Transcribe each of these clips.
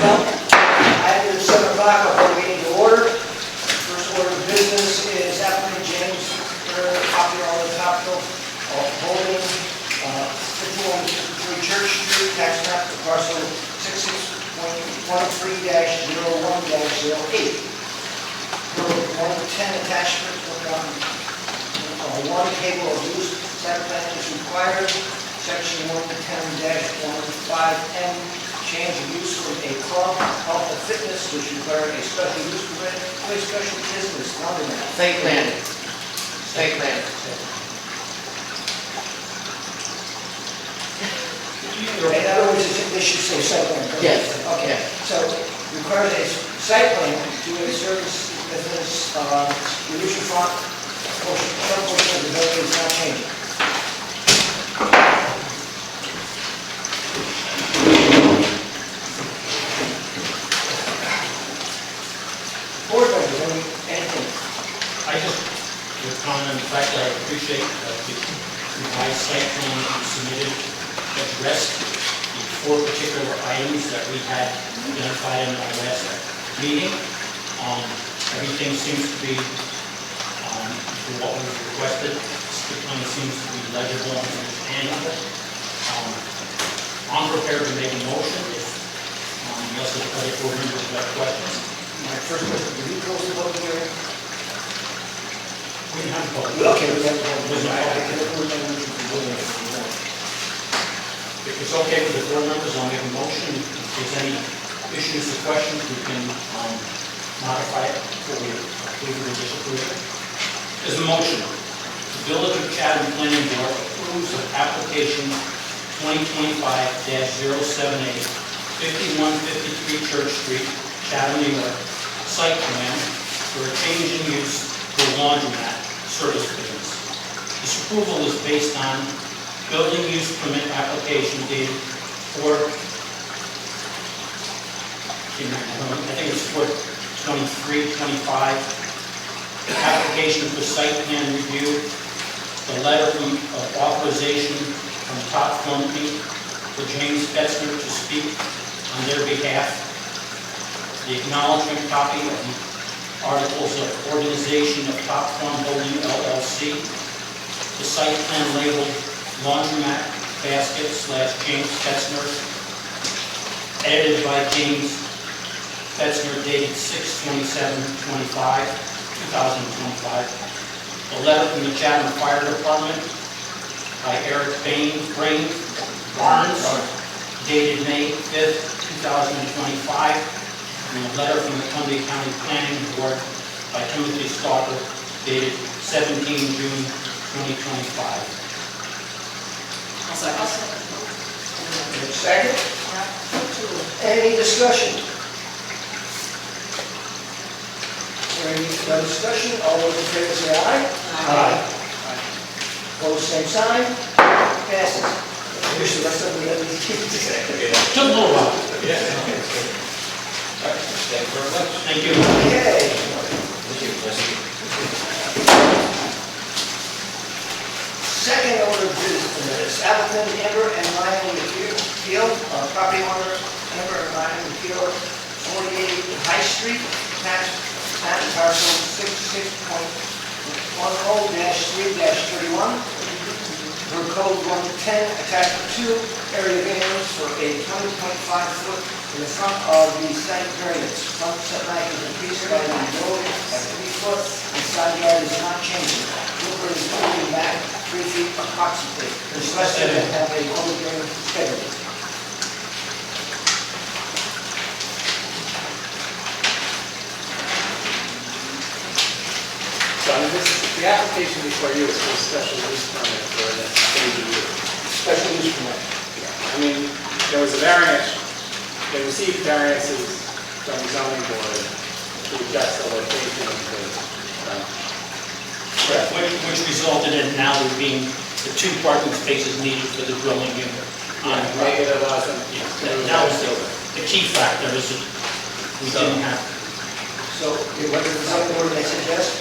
Item is 7 o'clock, I'll call the meeting to order. First order of business is applicant James copy on the top of holding 5153 Church Street, tax map for parcel 66.13-01-08. For 110 attachment, one table of use, site plan is required. Section 110-15M, change of use from a club, health and fitness, which require a special use permit to a special business. Site plan. Site plan. In other words, they should say site plan. Yes. Okay, so requires a site plan to a service business, the use front, some portion of the building is not changing. Board members, anything? I just would comment on the fact that I appreciate that the revised site plan that you submitted addressed the 4 particular items that we had identified in our last meeting. Everything seems to be for what was requested. The plan seems to be legible and understandable. I'm prepared to make a motion if, unless the other board members have questions. My first question, did you close the public hearing? We have both. Okay, we have to Was it If it's okay with the board members, I'll make a motion. If there's any issues or questions, we can modify it before we approve it or disapprove it. There's a motion. The Village of Chatham Planning Board approves of application 2025-078, 5153 Church Street, Chatham, New York, site plan for a change in use for laundromat service business. This approval is based on building use permit application dated for, I think it's for 23-25, application for site plan review, the letter of authorization from Top Fund Inc. for James Fetzner to speak on their behalf, the acknowledgement copy of the articles of organization of Top Fund Holding LLC, the site plan labeled laundromat basket / James Fetzner, edited by James Fetzner, dated 6/27/2025. A letter from the Chatham Fire Department by Eric Barnes, dated May 5th, 2025, and a letter from the Columbia County Planning Board by Timothy Stalker, dated 17 June 2025. Second? Any discussion? Any discussion? All those in favor say aye. Aye. Opposed, same sign. Passes. I wish the rest of them had these keep Took a little while. Thank you very much. Thank you. Okay. Second order of business, applicant Amber and Ryan McKeel, property owner Amber and Ryan McKeel, 48 High Street, tax parcel 66.10-3-31, per code 110, attachment 2, area variance for a 20.5 foot in the front of the site variance. Front setback is increased by the road at 3 foot, and side yard is not changing. Roofer is moving back 3 feet approximately. There's less than have a public hearing scheduled. So, I mean, the application before you is for a special use permit for the ADU. Special use permit. I mean, there was a variance, they received variances from the zoning board to adjust the location of the, Which resulted in now there being the 2 parking spaces needed for the dwelling unit. maybe there wasn't. That was the key factor, is that we didn't have. So, what does the zoning board they suggest?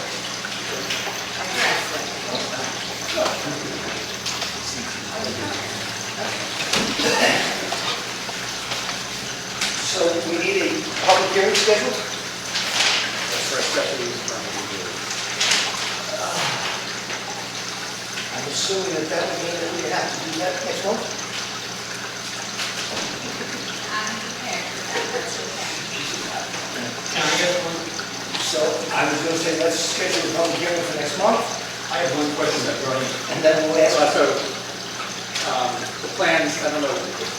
So we need a public hearing scheduled? That's for a special use permit review. I'm assuming that that would mean that we have to do that next month? I'm prepared for that, that's okay. Can I get one? So I was going to say, let's schedule a public hearing for next month, I have one question that brought in. and then we'll ask. So, the plans, I don't know, if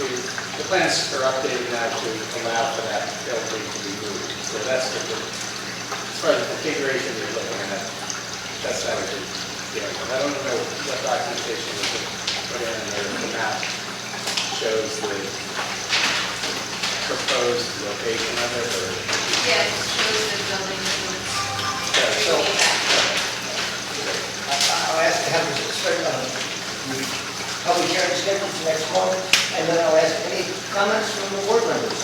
the plans are updated now to allow for that building to be moved. So that's what as far as the configuration you're looking at, that's how it is. Yeah, I don't know what documentation was put in there. The map shows the proposed location of it, or? Yes, it shows the building movements. So I'll ask to have this public hearing scheduled for next month, and then I'll ask any comments from the board members.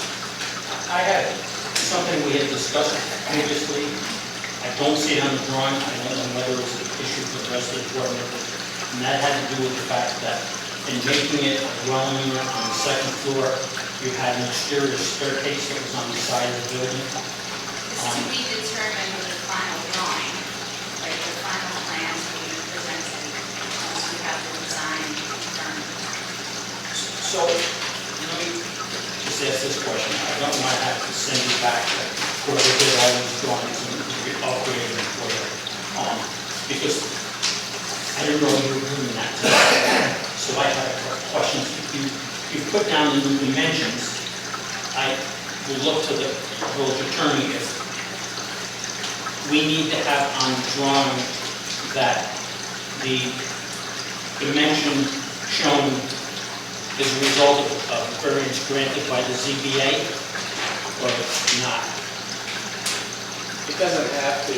I had something we had discussed previously. I don't see it on the drawing. I don't know whether it was an issue for the rest of the board members. And that had to do with the fact that in making it a dwelling unit on the second floor, you had an exterior staircase that was on the side of the building. It's to be determined with the final drawing, like the final plans will be presented once we have the design confirmed. So, let me just ask this question. I don't want to have to send you back to whoever did all these drawings and upgrade them for you. Because I didn't know you were doing that today. So I have a question. If you put down the new dimensions, I will look to the village attorney if we need to have on drawing that the dimension shown is a result of variance granted by the ZBA or not. It doesn't have to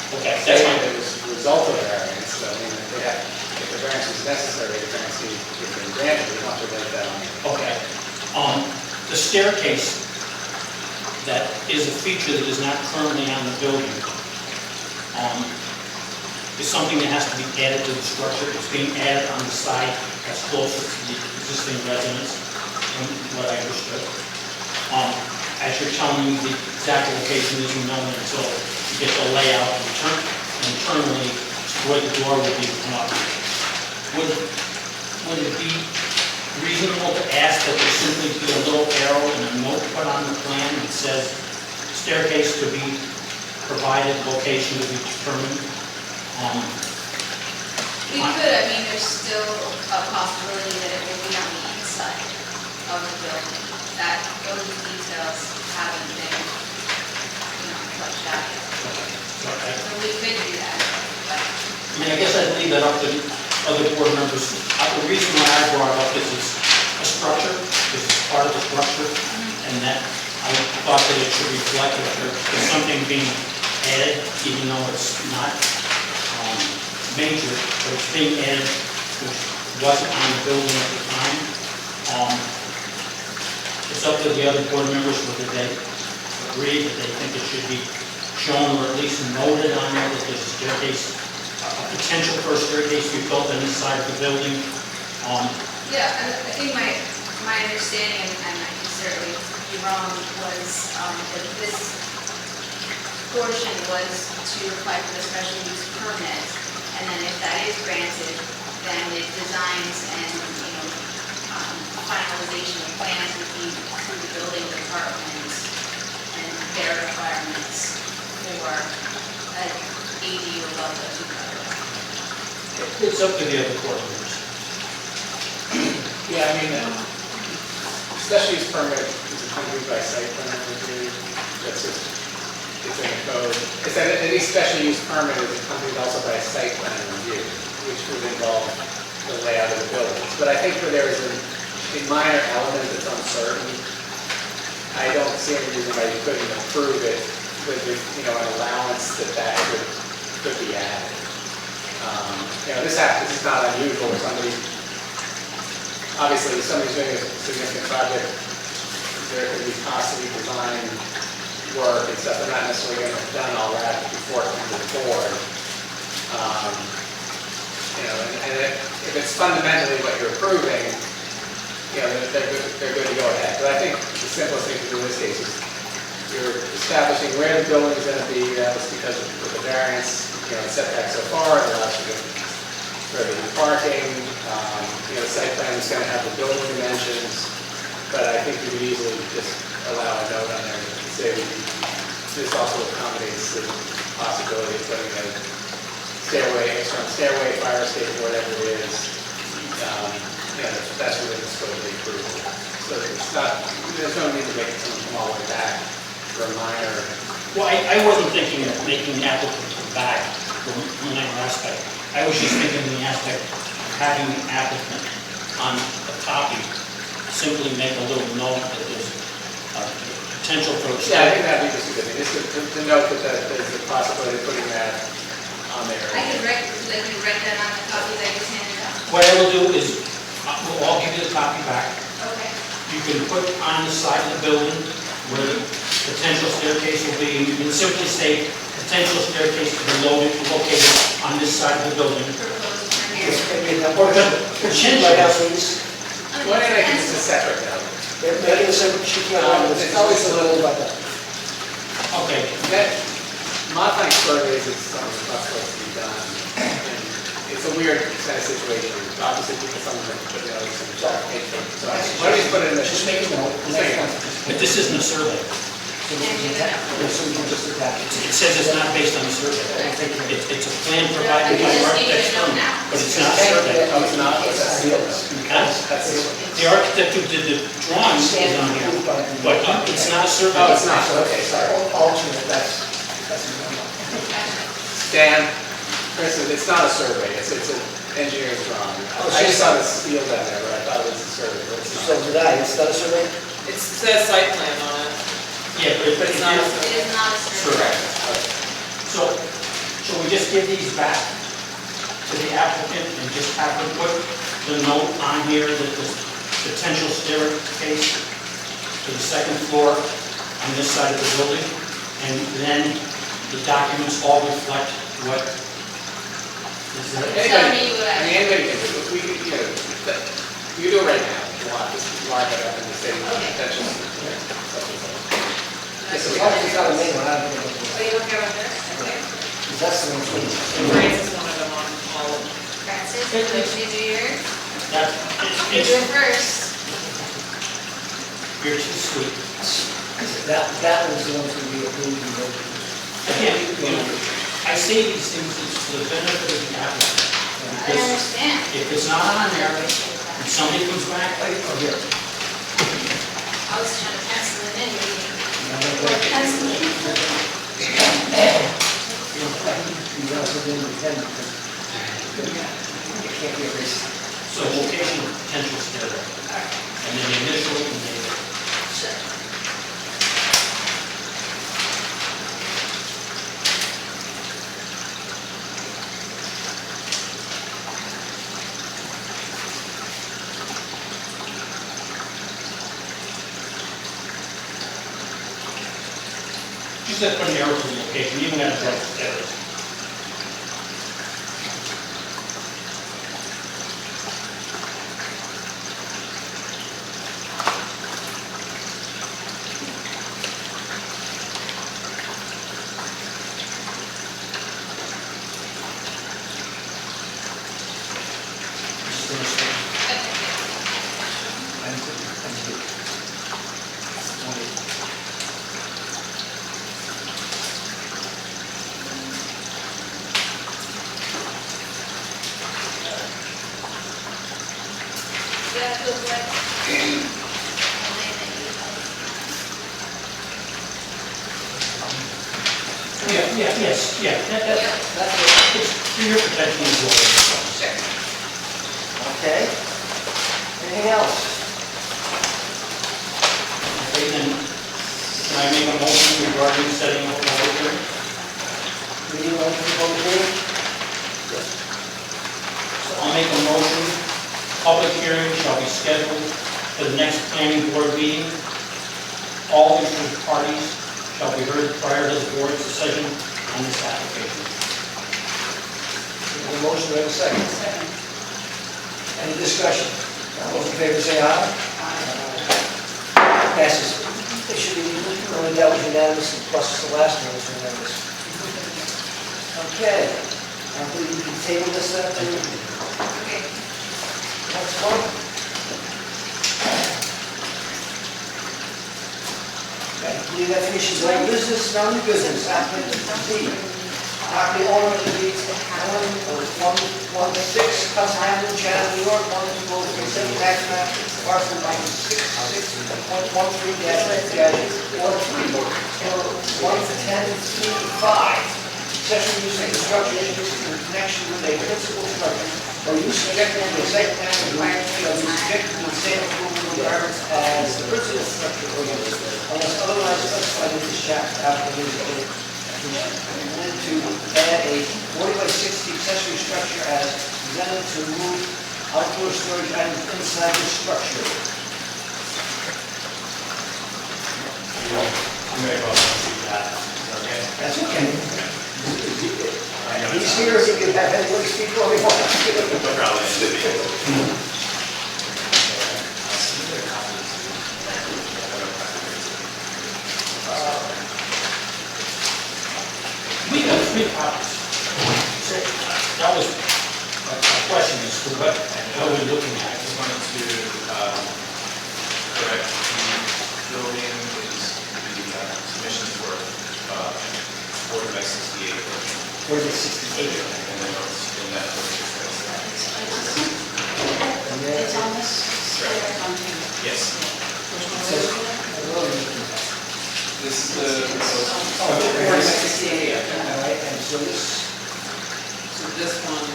Okay, say that's that fine. it was a result of variance, so I mean, if the variance is necessary, the variance needs to be granted, we want to write that on. Okay. The staircase that is a feature that is not currently on the building is something that has to be added to the structure. It's being added on the side that's closest to the existing residence, from what I understood. As you're telling me, the exact location isn't known until you get the layout internally where the door will be come up. Would it be reasonable to ask that there simply be a little arrow and a note put on the plan that says staircase to be provided, location to be determined? We could, I mean, there's still a possibility that it will be on the inside of the building. That, those details haven't been, fleshed out yet. So we could do that, but I mean, I guess I'd leave that up to other board members. The reason why I brought it up is it's a structure, it's part of the structure, and that I thought that it should reflect that there's something being added, even though it's not major, but it's being added, which wasn't on the building at the time. It's up to the other board members whether they agree that they think it should be shown or at least noted on there that there's a staircase, a potential for a staircase to be built on this side of the building. yeah, I think my understanding, and I can certainly be wrong, was that this portion was to apply for the special use permit, and then if that is granted, then the designs and, finalization of plans would be through the building department and their requirements for an ADU above the 2 It's up to the other board members. Yeah, I mean, special use permit is accompanied by site plan review, that's just, it's in the code. It said any special use permit is accompanied also by a site plan review, which would involve the layout of the buildings. But I think where there is a minor element that's uncertain, I don't see any reason why you couldn't approve it with, an allowance that could be added. This is not unusual for somebody, obviously, if somebody's doing a significant project, there could be costly design work and stuff, they're not necessarily going to have done all that before it comes to the board. And if it's fundamentally what you're approving, they're good to go ahead. But I think the simplest thing to do in this case is you're establishing where the building is going to be. That was because with the variance, setback so far, it allows you to further the parking. The site plan is going to have the building dimensions, but I think you could easily just allow a note on there to say this also accommodates the possibility of putting a stairway, external stairway, fire escape, whatever it is. That's within the scope of the approval. So it's not, there's no need to make someone come all the way back for a minor. Well, I wasn't thinking of making the applicant come back for a minor aspect. I was just thinking the aspect of having the applicant on a copy simply make a little note that there's a potential for a Yeah, I think that'd be just a good thing, just to note that there's a possibility of putting that on there. I could write that on the copy that you handed out. What I will do is, we'll all give you the copy back. Okay. You can put on the side of the building where the potential staircase will be, you can simply say, potential staircase to be located on this side of the building. Proposed from Yes, here. maybe the board should write out, please. Why don't I make this a separate note? Maybe the second sheet, it's always a little about that. Okay, That, modifying surveys is something that's not supposed to be done. And it's a weird kind of situation. Obviously, because someone's going to put the other thing. So why don't you put it in the, Just make a note. but this isn't a survey. So we can just adapt it. It says it's not based on a survey. It's a plan provided by You just need architect's to know firm, now. but it's not a survey. oh, it's not? It's That's sealed. Huh? That's it. The architect who did the drawings is on here, but it's not a survey. Oh, it's not, okay, sorry. Alternate, that's a number. Dan, for instance, it's not a survey, it's an engineer's drawing. Oh, I just so- saw this sealed down there, but I thought it was a survey, but it's So not. did I, it's not a survey? It says site plan on it. Yeah, But it's not a It is not a survey. Correct. So, shall we just give these back to the applicant and just have them put the note on here that there's potential staircase to the second floor on this side of the building? And then the documents all reflect what is there. Tell me what I- Anybody can do it, we can, you do it right now, if you want, just mark it up and just say Okay. potential. Yes, as long as it's not a main one, I don't think Oh, you don't care about this? Okay. it's, that's the one, please. Francis wanted them on all of them. Francis, which is yours? That, You it's, do it first. you're too sweet. That was the one to be approved and voted. Again, I say these things for the benefit of the applicant. I Because understand. if it's not on there, and somebody comes back, Oh, here. I was trying to pencil it in, you I'm gonna were go- penciling. You also didn't intend to. It can't be erased. so location of potential stairway, and then initial and date. Sure. Just have to put an arrow to the location, even got to drop the stairs. Just gonna say, Yeah, it feels like. yes, that's it. It's for your protection as well. Sure. Okay. Anything else? Okay, then, can I make a motion regarding setting up a public hearing? Meeting on the public hearing? So I'll make a motion, public hearing shall be scheduled for the next planning board meeting. All interested parties shall be heard prior to the board's decision on this application. We have a motion, we have a second. Any discussion? All those in favor say aye. Passes. It should be, only that was unanimous, plus the last one was unanimous. Okay, I believe we can table this then to Okay. next one. Okay, I believe that finishes all business, now new business, applicant D. Property owner of the deeds to Allen, 116 Hudson Avenue, Chatham, New York, 12037 tax map, parcel number 66.13-43, for 11035. Accessory use and construction issues in connection with a principal structure or use subjected to a site plan required shall be subjected to the same approval requirements as the principal structure or use, unless otherwise specified in this chapter. Applicant is intended to add a 40 by 60 accessory structure as presented to remove outdoor storage items inside the structure. That's okay. He's here, he can have anybody speak for me. We got 3 copies. So that was a question as to what are we looking I at? just wanted to correct, the building is, the submissions were 40 by 68. 40 by 68. And then it's in that. And then It's on this square on here. Yes. it says, This is the proposed. oh, 40 by 68. All right, and so this, So this one,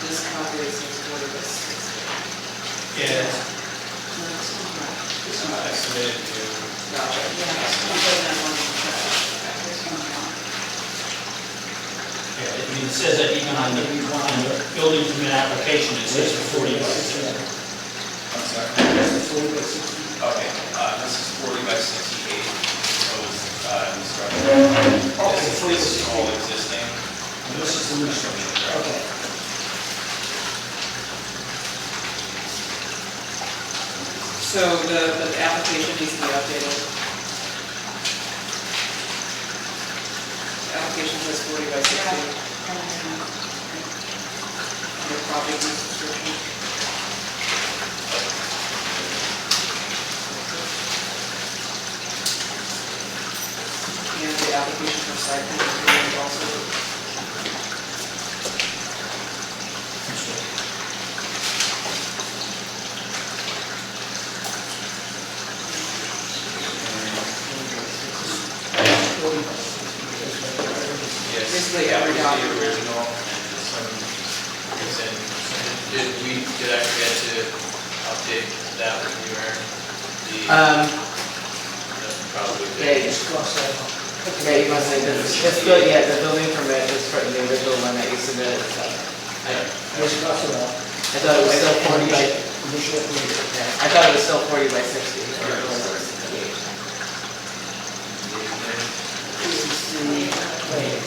this copy is 40 by 60. Yeah. No, it's not right. I submitted to. Gotcha. Yeah, I'm putting that one in the trash. this one's wrong. Yeah, I mean, it says that even on the building permit application, it says 40 by 60. I'm sorry. that's the 40 by 60. Okay, this is 40 by 68, proposed new structure. Okay, This is all existing. And this is the new structure. Okay. So the application needs to be updated. The application says 40 by 60. The project description. And the application for site plan review is also. Yes, Basically that every was the document. original, and some, we did actually get to update that with you, Aaron? That's probably. Yeah, you Just cross that off. Yeah, you must say, the building permit is for the original one that you submitted, so. Just cross it off. I thought it was still 40 by, Initial approval. I thought it was still 40 by 60. or it was 68. This is the plan.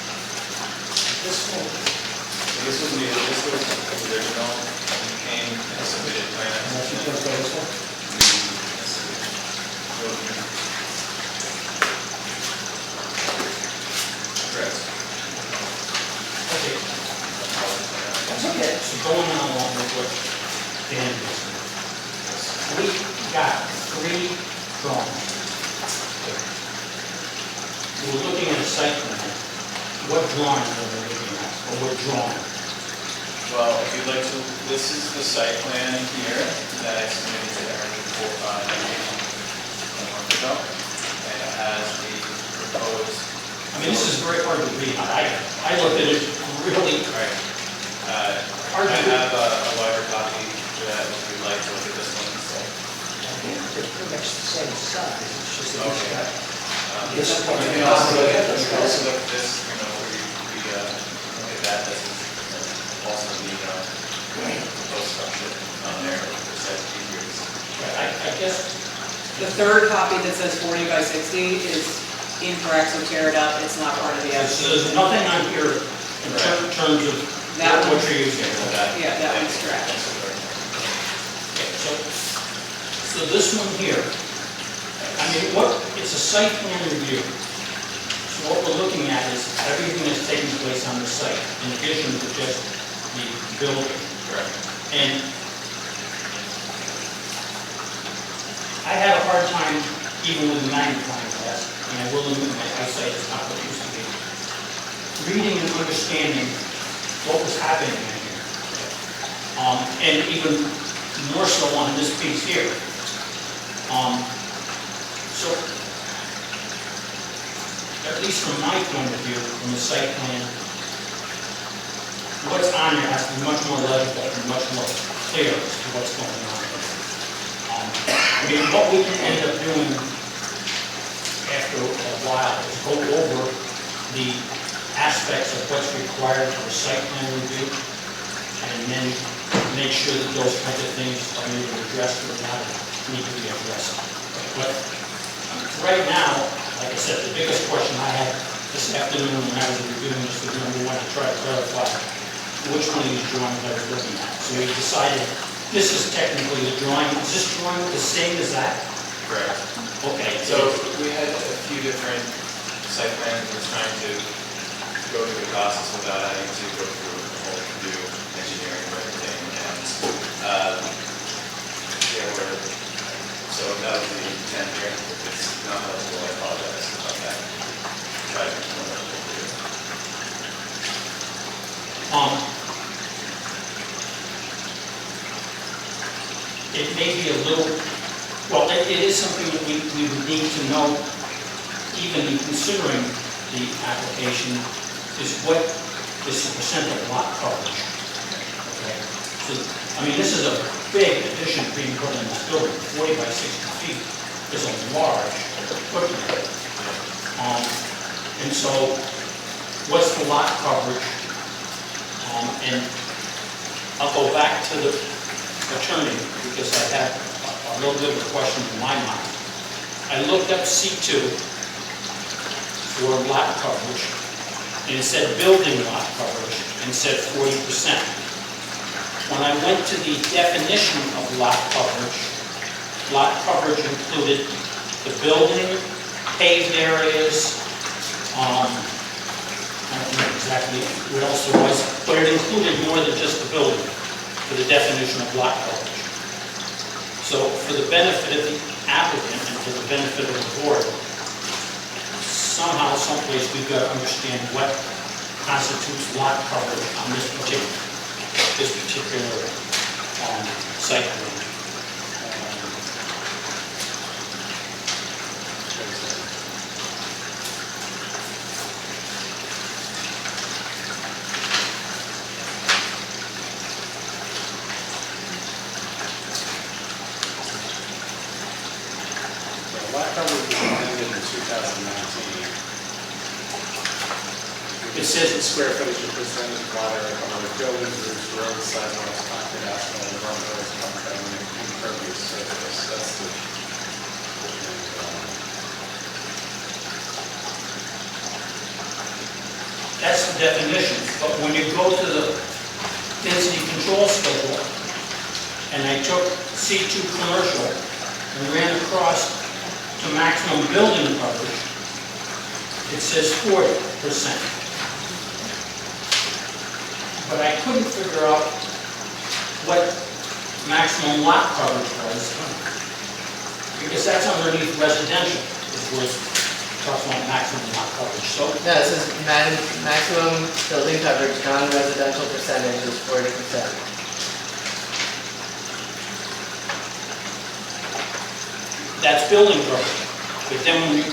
This one, This was new, this was the original, we came and submitted plans. and that's just this one. Correct. Okay, That's okay. so going on along with what Dan was saying. We got 3 drawings. We're looking at a site plan. What drawings are we looking at, or what drawing? Well, if you'd like to, this is the site plan here that I submitted to Aaron a month ago. And it has the proposed mean, this is very hard to read. I looked at it really Right. hard I to read. have a larger copy that if you'd like to look at this one, so. They're pretty much the same size, it's just that Okay. it's got. This This one, one, you you can also look at, know, you can also look at this, you know, we look at that, this is also the proposed structure on there, for set figures. I guess, The third copy that says 40 by 60 is incorrect, so tear it up, it's not part of the so application. there's nothing on here in terms of That what one- you're using. Yeah, that one's correct. Okay, so this one here, I mean, it's a site plan review. So what we're looking at is everything that's taking place on the site, in addition to just the building. Correct. And I had a hard time, even with the magnifying glass, and I will admit my eyesight is not what it used to be, reading and understanding what was happening in here. And even more so on this piece here. So, at least from my point of view, from the site plan, what's on there has to be much more legible and much more clear as to what's going on. I mean, what we can end up doing after a while is go over the aspects of what's required for a site plan review, and then make sure that those kinds of things are either addressed or not need to be addressed. But right now, like I said, the biggest question I had this afternoon when I was reviewing this with number one to try to clarify which one of these drawings I was looking at. So we decided this is technically the drawing. Is this drawing the same as that? Correct. Okay, So we had a few different site plans, we're trying to go through the process without having to go through the whole new engineering and everything, and, yeah, so that was the intent here, if it's not helpful, I apologize about that. Try to explain that a little bit. It may be a little, well, it is something that we would need to know, even in considering the application, is what is the percent of lot coverage. Okay? So, I mean, this is a big addition being put in this building, 40 by 60 feet is a large footprint. And so, what's the lot coverage? And I'll go back to the attorney, because I had a little bit of a question in my mind. I looked up C2 for lot coverage, and it said building lot coverage, and said 40%. When I went to the definition of lot coverage included the building, paved areas, I don't know exactly what else there was, but it included more than just the building for the definition of lot coverage. So for the benefit of the applicant and for the benefit of the board, somehow, someplace, we've got to understand what constitutes lot coverage on this particular site plan. Lot coverage was amended in 2019. It says The square footage of percentage of lot area covered with buildings, roofs, roads, sidewalks, concrete, asphalt, and roadways, concrete, and impervious surface. That's the. That's the definition, but when you go to the density control schedule, and I took C2 commercial and ran across to maximum building coverage, it says 40%. But I couldn't figure out what maximum lot coverage was, because that's underneath residential, it was, talks about maximum lot coverage, so No, it says maximum building coverage, non-residential percentage is 40%. that's building coverage. But then when you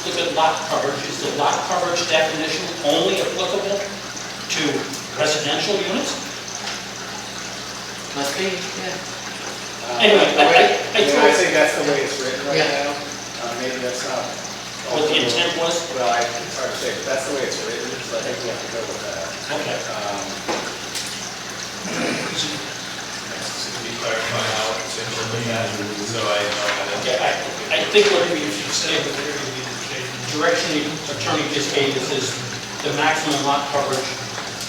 look at lot coverage. Is the lot coverage definition only applicable to residential units? Must be, yeah. Anyway, I think that's the way it's written right Yeah. now. Maybe that's not. what the intent was? Well, it's hard to say, but that's the way it's written, so I think we have to go with that. Okay. Can you clarify how to interpret that, so I know how to... Okay, I think what we should say, the direction the attorney just gave us is the maximum lot coverage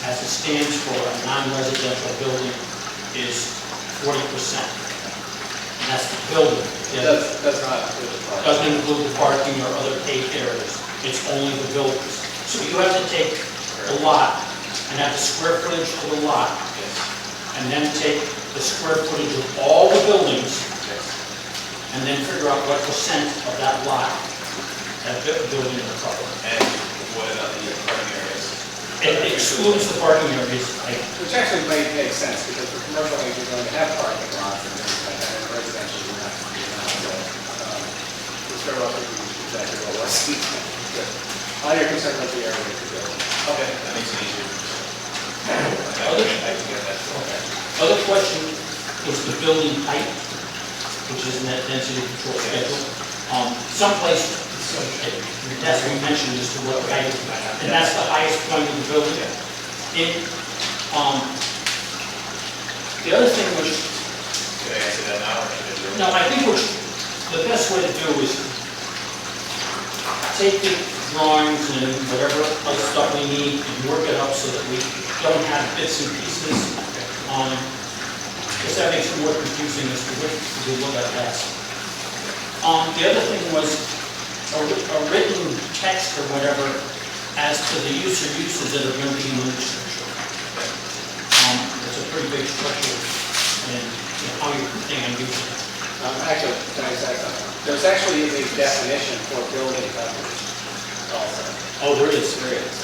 as it stands for a non-residential building is 40%. And that's the building. It does not include the park. Doesn't include the parking or other paved areas. It's only the buildings. So you have to take the lot and have the square footage for the lot, and then take the square footage of all the buildings, and then figure out what percent of that lot that building will cover. And what about the parking areas? It excludes the parking areas. Which actually might make sense, because for commercial, you're going to have parking lots and things like that, and residential, you're not. It's very well, exactly what it was. All you're concerned with the area of the building. Okay, that makes it easier. I can get that. Okay. Other question is the building height, which is in that density control schedule. Someplace, that's what we mentioned as to what height, and that's the highest point of the building. The other thing which, Should I answer that now, or should I do it? no, I think which, the best way to do is take the drawings and whatever other stuff we need and work it up so that we don't have bits and pieces. Because that makes it more confusing as to what we look at last. The other thing was a written text or whatever as to the use or uses that are going to be in the structure. It's a pretty big structure and how you're planning on using it. Actually, can I say something? There's actually a definition for building coverage also. Oh, there is. There is,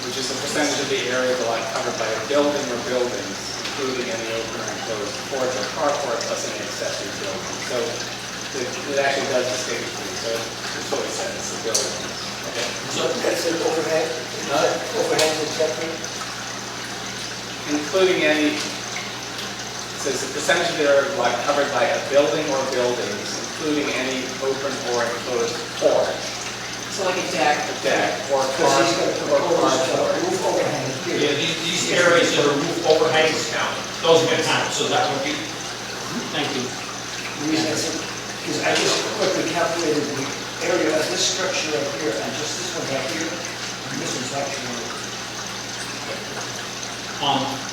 which is the percentage of the area of the lot covered by a building or buildings, including any open or enclosed porch or carport plus any accessory building. So it actually does distinguish between, so it's what it says, it's the building. Okay. So, That's an overhead, overhead accepted. Including any, it says the percentage of the area of the lot covered by a building or buildings, including any open or enclosed porch, So like a deck. a deck, or Because he's going to propose a carport. roof overhang yeah, here. these areas that are roof overhangs count. Those get counted, so that would be, thank you. The reason I said, because I just quickly calculated the area of this structure right here, and just this one right here, and this one's actually,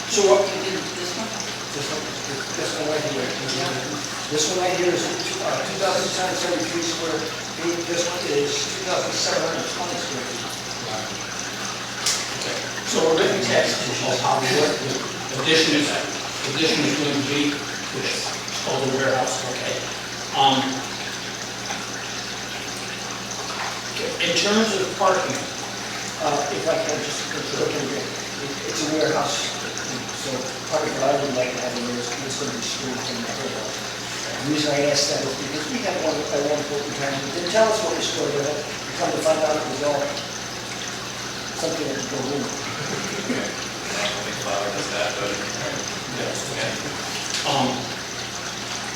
So what, This one? this one right here. This one right here is 2,773 square feet, this one is 2,720 square feet. so a written text of how the addition is going to be, which is called the warehouse, okay. In terms of parking, If I can just look at it, it's a warehouse, so part of what I would like to have in there is it's going to be screened from the warehouse. The reason I asked that is because we had one at one point in time, they didn't tell us what was stored in it, we come to find out it was all something that would go in. Okay. I don't think Flower does that, but... yes, Okay.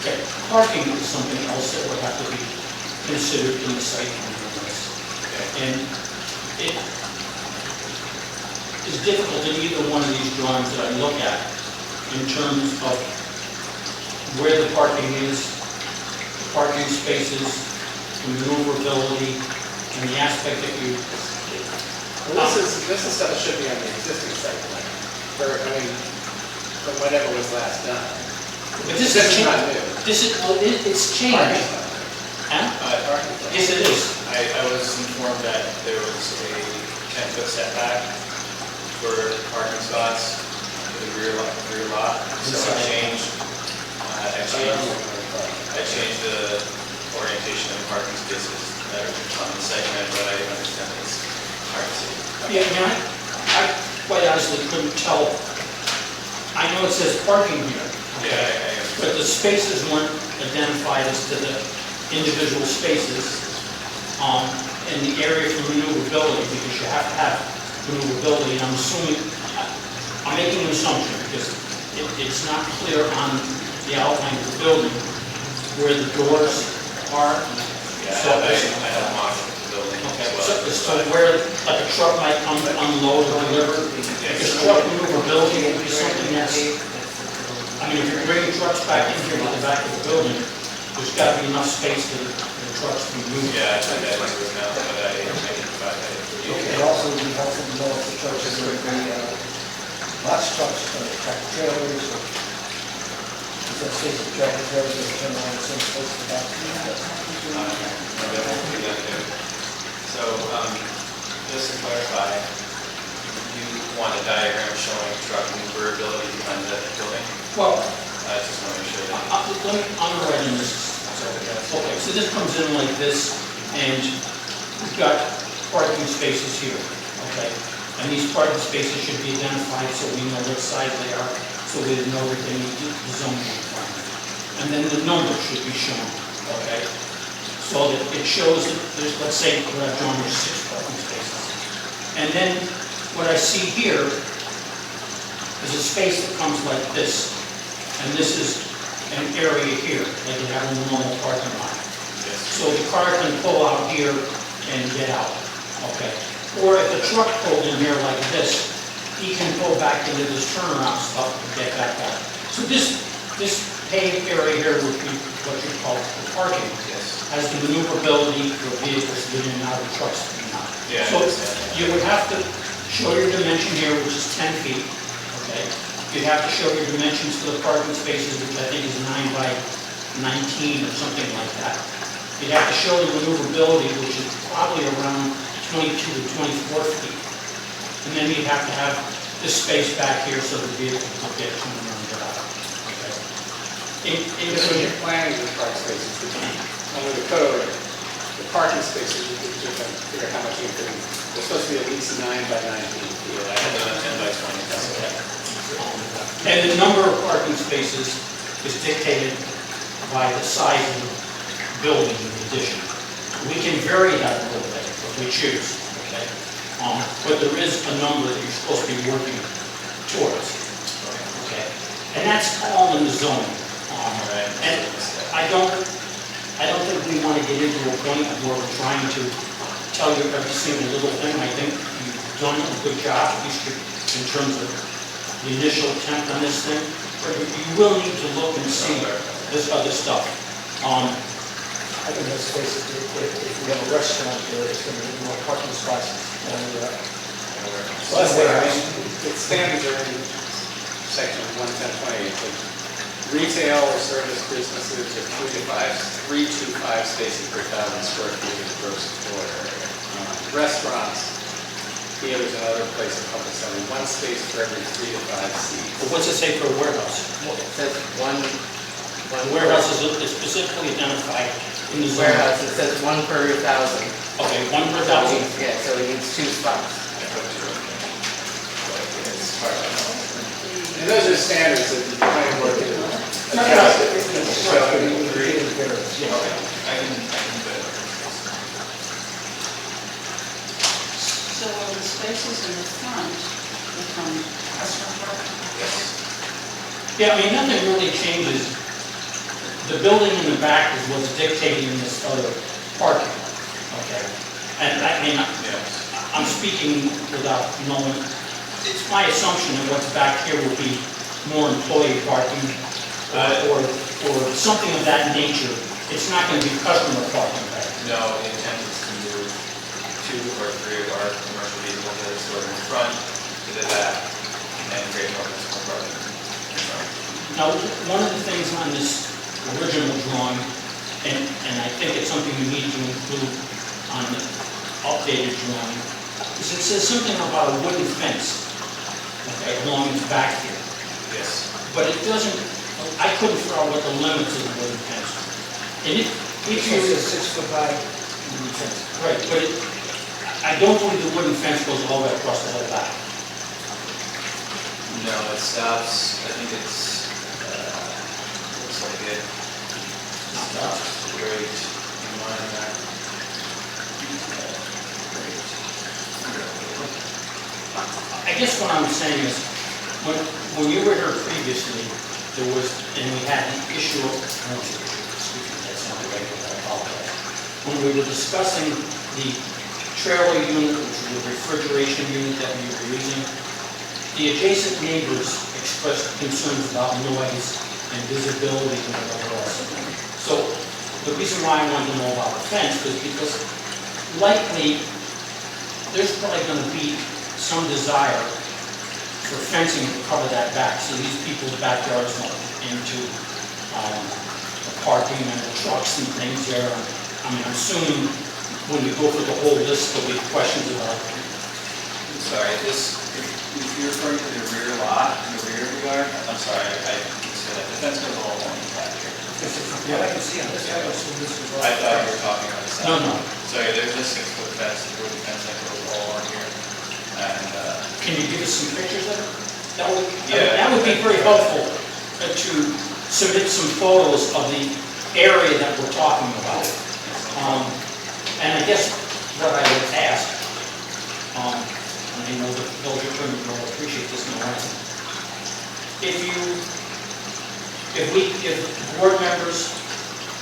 okay, parking is something else that would have to be considered in the site plan list. Okay. And it is difficult in either one of these drawings that I look at in terms of where the parking is, the parking spaces, the maneuverability, and the aspect that you... Well, this is stuff that should be on the existing site plan, from whatever was last done. But this This is is not changed. new. This is, well, it's changed. Huh? Yes, it is. I was informed that there was a 10-foot setback for parking spots for the rear lot. So I changed the orientation of the parking spaces that are on the site plan, but I understand it's hard to see. Yeah, I mean, I quite honestly couldn't tell. I know it says parking here. Yeah, But the spaces weren't identified as to the individual spaces. in the area for maneuverability, because you have to have maneuverability, and I'm assuming, I'm making an assumption, because it's not clear on the outline of the building where the doors are. Yeah, So, I have mocked the building okay, as well. so where, like a truck might come to unload or deliver, because truck maneuverability would be something that's, I mean, if you're bringing trucks back in here to the back of the building, there's got to be enough space for the trucks to move. Yeah, I tried that into account, but I didn't forget. It also would be helpful to know if the trucks are going to be, lots of trucks, tractor trailers, or is that space for tractor trailers that turn around the same place for that? Maybe I won't do that too. So, just to clarify, you want a diagram showing truck maneuverability behind the building? Well, I just want to make sure that. let me, I'm writing this. Okay, so this comes in like this, and we've got parking spaces here, okay? And these parking spaces should be identified so we know what size they are, so we know that they meet the zoning requirement. And then the number should be shown, okay? So that it shows that there's, let's say, what I've drawn, there's 6 parking spaces. And then what I see here is a space that comes like this. And this is an area here, like you have in the normal parking lot. So the car can pull out here and get out, okay? Or if the truck pulled in here like this, he can pull back into this turnaround stuff and get back out. So this paved area here would be what you call the parking. Yes. Has the maneuverability for vehicles getting and out of trucks getting out. Yeah. So you would have to show your dimension here, which is 10 feet, okay? You'd have to show your dimensions for the parking spaces, which I think is 9 by 19 or something like that. You'd have to show the maneuverability, which is probably around 22 to 24 feet. And then you'd have to have this space back here so the vehicle will get to and get out. Okay. Because when you're planning the parking spaces, under the code, the parking spaces, you can figure out how much you can fit in. They're supposed to be at least 9 by 19 feet. I had done 10 by 20. That's okay. And the number of parking spaces is dictated by the size of the building in addition. We can vary that a little bit if we choose, okay? But there is a number that you're supposed to be working towards, okay? And that's all in the zoning. And I don't think we want to get into a point where we're trying to tell you every single little thing. I think you've done a good job, at least in terms of the initial attempt on this thing, but you will need to look and see this other stuff. I think those spaces, if we have a restaurant there, it's going to be more parking spots. Well, that's what I mean, the standards are in section 110.20. It's like retail or service businesses are 3 to 5 spaces per 1,000 square feet of gross floor area. Restaurants, theaters, and other places of public selling, 1 space for every 3 to 5 seats. But what's it say for a warehouse? It says one Warehouse is specifically identified in the zone. warehouse, it says 1 per 1,000. Okay, 1 per 1,000. Yeah, so it needs 2 spots. And those are standards that the planning board can adjust. I can do it. So will the spaces in the front become restaurant parking? Yeah, I mean, nothing really changes. The building in the back is what's dictating this other parking, okay? And I mean, I'm speaking without knowing, it's my assumption that what's back here will be more employee parking or something of that nature. It's not going to be customer parking back. No, the intent is to move 2 or 3 of our commercial vehicles that are stored in the front to the back and create more customer parking in front. Now, one of the things on this original drawing, and I think it's something you need to include on the updated drawing, is it says something about a wooden fence, okay, along the back here. Yes. But it doesn't, I couldn't figure out what the limits of the wooden fence are. And if Each you, one is 6 foot high, fence. right, but I don't believe the wooden fence goes all the way across the whole back. No, it stops, I think it's, looks like it stops right in line there. I guess what I'm saying is, when you were here previously, there was, and we had the issue of, excuse me, that's not the right word, I apologize. When we were discussing the trailer unit, which was a refrigeration unit that we were using, the adjacent neighbors expressed concerns about noise and visibility and whatever else. So the reason why I wanted to know about the fence was because likely there's probably going to be some desire for fencing to cover that back, so these people's backyards won't get into the parking and the trucks and things there. I mean, I'm assuming when you go through the whole list, there'll be questions about it. I'm sorry, if you're referring to the rear lot, the rear yard, I'm sorry, I didn't say that. The fence goes all along the back here. What I can see on this, I assume this was. I thought you were talking on the side. No, no. So yeah, there's a 6-foot fence, a wooden fence that goes all along here. And, Can you give us some pictures of it? That would, Yeah. that would be very helpful to submit some photos of the area that we're talking about. And I guess what I would ask, and I know the village attorney will appreciate this no less. If board members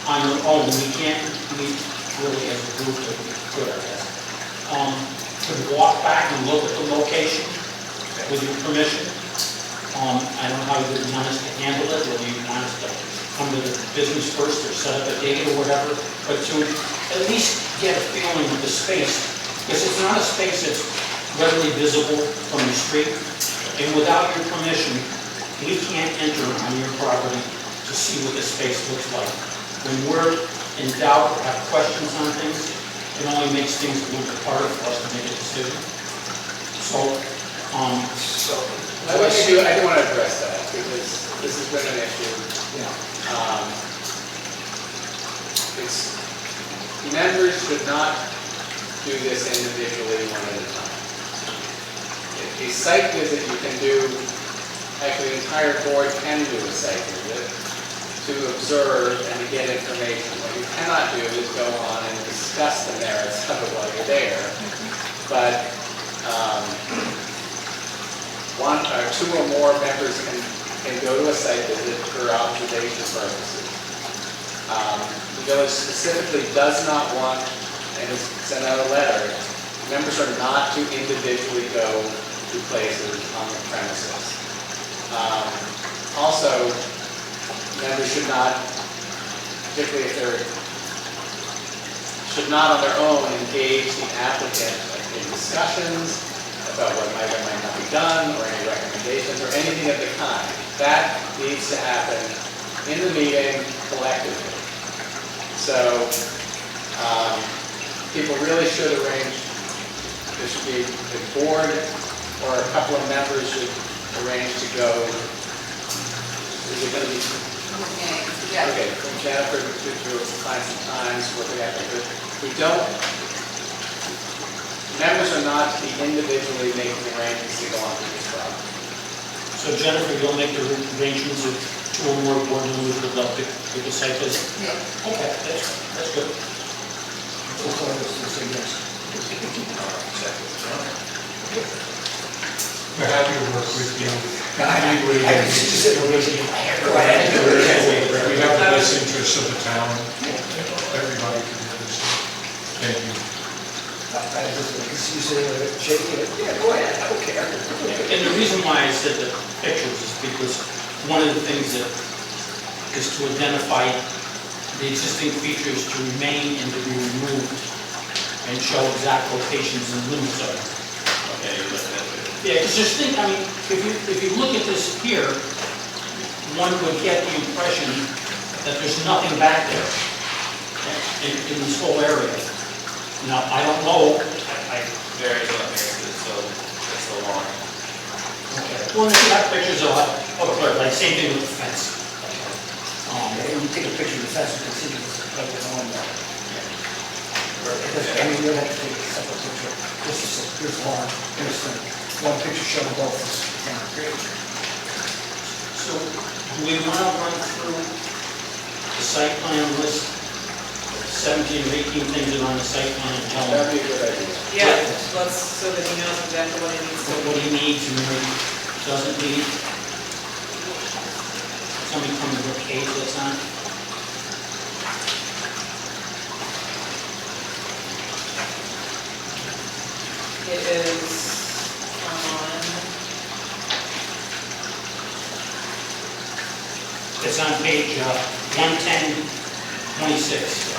on their own, we can't meet really as a group, but we could, I guess, could walk back and look at the location with your permission. I don't know how you would want us to handle it, whether you want us to come to the business first or set up a date or whatever, but to at least get a feeling of the space, because it's not a space that's readily visible from the street, and without your permission, we can't enter on your property to see what the space looks like. When we're in doubt or have questions on things, it only makes things a little bit harder for us to make a decision. So, I do want to address that, because this has been an issue. It's, members should not do this individually one at a time. A site visit you can do, actually the entire board can do a site visit to observe and to get information. What you cannot do is go on and discuss the merits of it while you're there. But one or two or more members can go to a site visit for observation purposes. The village specifically does not want, and has sent out a letter, members are not to individually go to places on the premises. Also, members should not, particularly if they're, should not on their own engage the applicant in discussions about what might or might not be done, or any recommendations, or anything of the kind. That needs to happen in the meeting collectively. So, people really should arrange, there should be the board or a couple of members should arrange to go. Is it going to be? Yeah. Okay, from Jennifer to find some times, what we have to do. We don't, members are not to be individually making arrangements to go onto this property. so Jennifer, you'll make the arrangements if two or more board members would love to give a site visit? Yeah. Okay, that's good. We're happy to work with you. I can just sit and listen. Go ahead. We have the best interests of the town. Everybody can do this. Thank you. I can see you sitting there shaking it. Yeah, go ahead, I don't care. And the reason why I said the pictures is because one of the things that is to identify the existing features to remain and to be removed and show exact locations and limits of them. Okay, you looked at it. Yeah, because just think, I mean, if you look at this here, one would get the impression that there's nothing back there in this whole area. Now, I don't know, There is nothing, it's so long. well, if you have pictures of it, clear, like same thing with the fence. When you take a picture of the fence, you can see it's like it's on there. I mean, you don't have to take a separate picture. This is, here's one, here's the, one picture showing both is great. So, do we want to run through the site plan list? 17 or 18 things that are on the site plan and tell him That'd be a good idea. Yeah, let's, so that he knows exactly what he needs to. what he needs and what he doesn't need. Somebody come to the page that's on. It is on, It's on page 110, 26.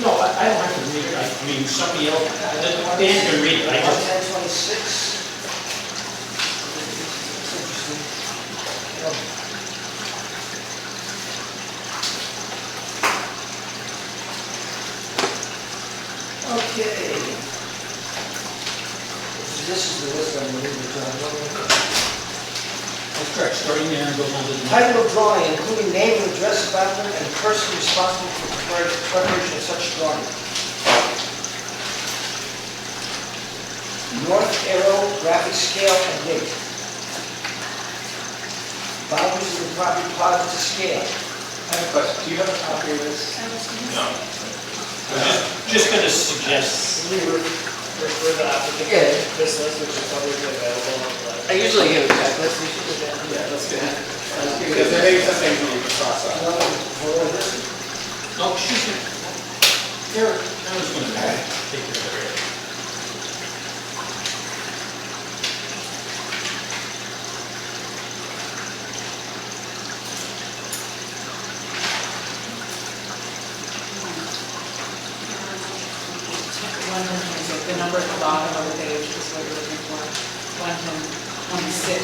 No, I don't have to read it. I mean, somebody else, Dan can read it. I just, 1026. Interesting. Okay. This is the list I'm going to read. that's correct, starting there and goes on to the next. Title of drawing, including name and address of applicant and person responsible for preparation of such drawing. North arrow, graphic scale and date. Boundaries of the property plotted to scale. I have a question. Do you have a copy of this? No. I'm just going to suggest, Can we refer the applicant Yeah. to this list, which is publicly available on the I usually give a checklist, we should do that. Yeah, let's do that. Because there may be some things we need to cross out. no, she's going to, Eric, I was going to take care of it. the number at the bottom of the page is what you're looking for. 110, 26.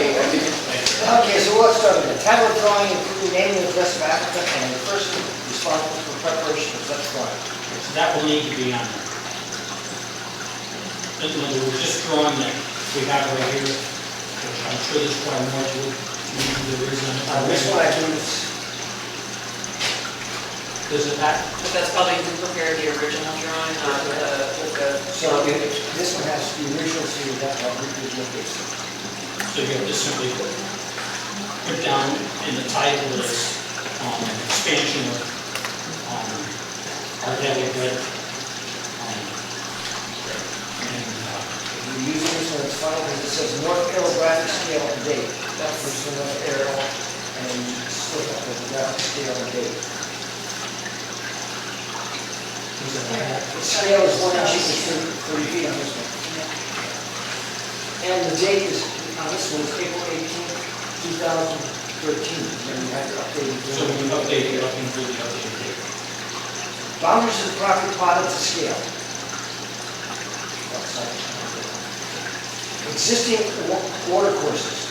Okay, so let's start with the title of drawing, including name and address of applicant and the person responsible for preparation of such drawing. So that will need to be on there. In other words, this drawing that we have right here, which I'm sure there's probably more to it, than there is on This one I do is, Does it have, But that's probably who prepared the original drawing, not with the. so this one has the original, so you got all the original basic. so you have to simply put down in the title is expansion of our daily bread. If you're using this one, it's fine, because it says North Arrow graphic scale and date. That's the North Arrow, and split up with the graphic scale and date. The scale is 1 inch equals 30 feet on this one. And the date is, on this one, is April 18th, 2013, and you have to update it. So when you update it, you can do the updated date. Boundaries of the property plotted to scale. Existing water courses.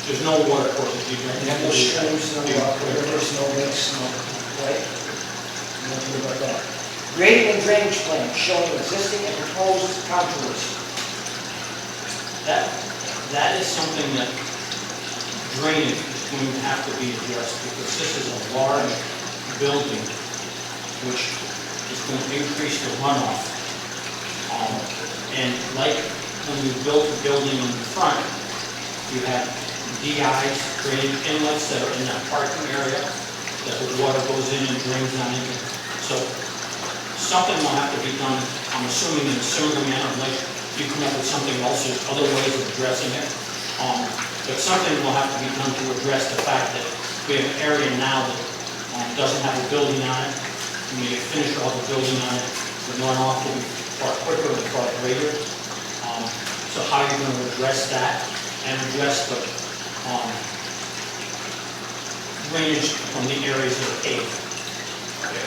There's no water courses, you don't have No to do that. streams, no rivers, no lakes, no, right? You don't worry about that. Grading and drainage plan showing existing and proposed contours. That is something that drainage is going to have to be addressed because this is a large building which is going to increase the runoff. And like when you built the building in the front, you have DIs, drainage inlets that are in that parking area that the water goes in and drains on into. So something will have to be done, I'm assuming in a similar manner, like you come up with something else, there's other ways of addressing it. But something will have to be done to address the fact that we have an area now that doesn't have a building on it. When you finish all the building on it, the runoff will be far quicker and far greater. So how are you going to address that and address the drainage from the areas that are paved? Okay.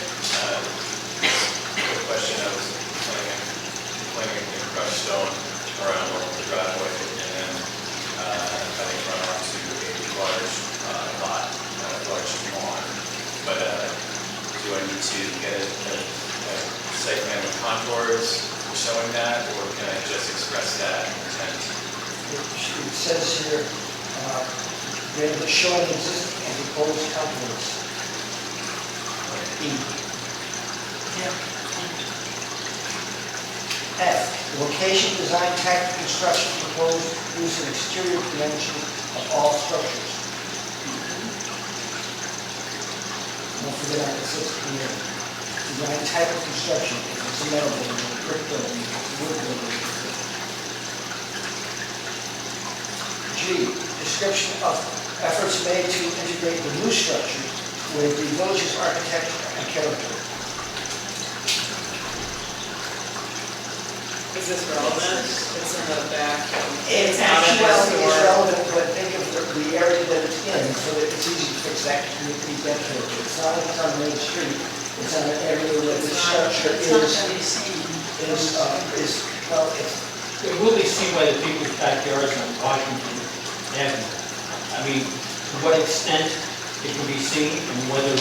The question I was planning to crush stone around the driveway and then having run off to a large lot, large lawn. But do I need to get a site plan with contours showing that, or can I just express that intent it says here, they're showing existing and proposed companies. E. F, location, design, type of construction, proposed use and exterior dimension of all structures. Don't forget I said here, design, type of construction, if it's a metal building, a brick building, if it's a wood building. G, description of efforts made to integrate the new structure with the village's architecture and character. Is this relevant? It's in the back. It's not in actually this it's store. relevant, but think of the area that it's in, so that it's easy to fix that, meet that character. It's not on Main Street, it's on an area where the structure It's not is, gonna be seen. well, it's, It will be seen by the people's backyards on Washington Avenue. I mean, to what extent it can be seen and whether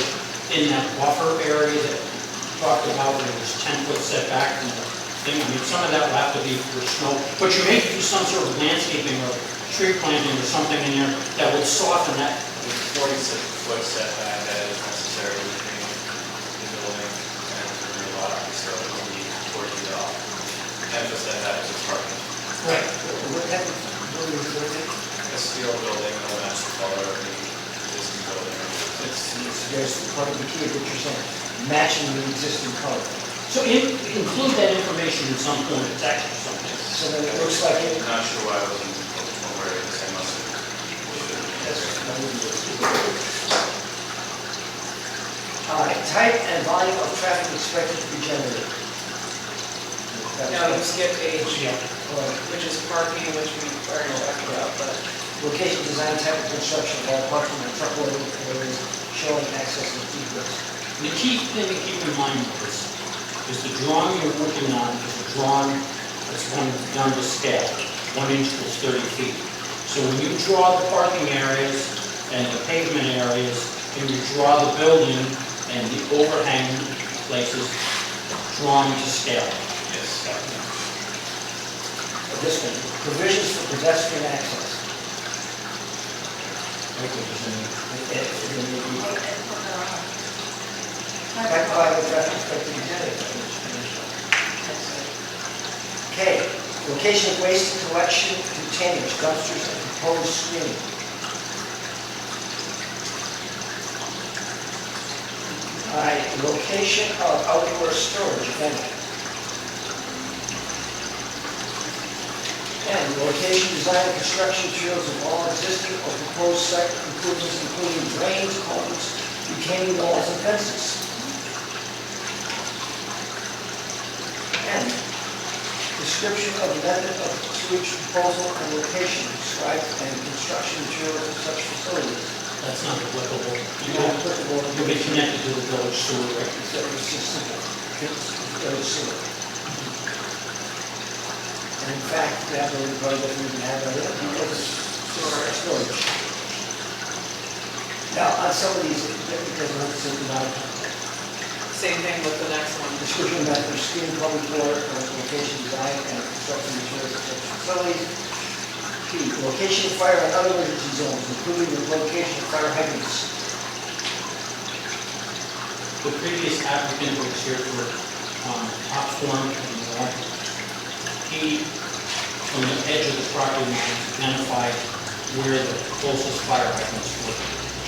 in that buffer area that you talked about, where there's 10-foot setback from the thing, I mean, some of that will have to be for snow, but you may do some sort of landscaping or tree planting or something in there that would soften that. With 46-foot setback, that is necessary between the building and the rear lot, so it will be 40 off. And the setback is parking. right, what type of building is it? A steel building, no match the color of the existing building. There's part of the key of what you're saying, matching the existing color. So include that information in some form of text or something. So then it looks like it, I'm not sure why I wasn't aware of this, I must have. all right, type and volume of traffic expected to be generated. No, you skipped H, Yeah. which is parking, which we already talked about, but Location, design, type of construction of all parking and truckload areas showing access and egress. The key thing to keep in mind is the drawing you're working on is a drawing that's done to scale. 1 inch equals 30 feet. So when you draw the parking areas and the pavement areas, and you draw the building and the overhang places, drawn to scale. Yes. This one, provisions for pedestrian access. Type of volume of traffic expected to be generated. K, location of waste collection containers, dumpsters, and proposed screening. I, location of outdoor storage, again. And location, design, and construction materials of all existing or proposed site improvements, including drains, culverts, retaining walls, and fences. And description of method of sewage proposal and location described and construction materials of such facilities. That's not applicable. Not applicable. You'll be connected to the village sewer. It's just simple. It's very simple. And in fact, that really probably doesn't even have that in it because it's storage. Now, on some of these, because of the not same thing with the next one. description of method of screening public water, location, design, and construction materials of such facilities. P, location of fire and other emergency zones, including the location of fire hydrants. The previous applicant was here for top form and more. He, from the edge of the property line, identified where the closest fire hydrants were.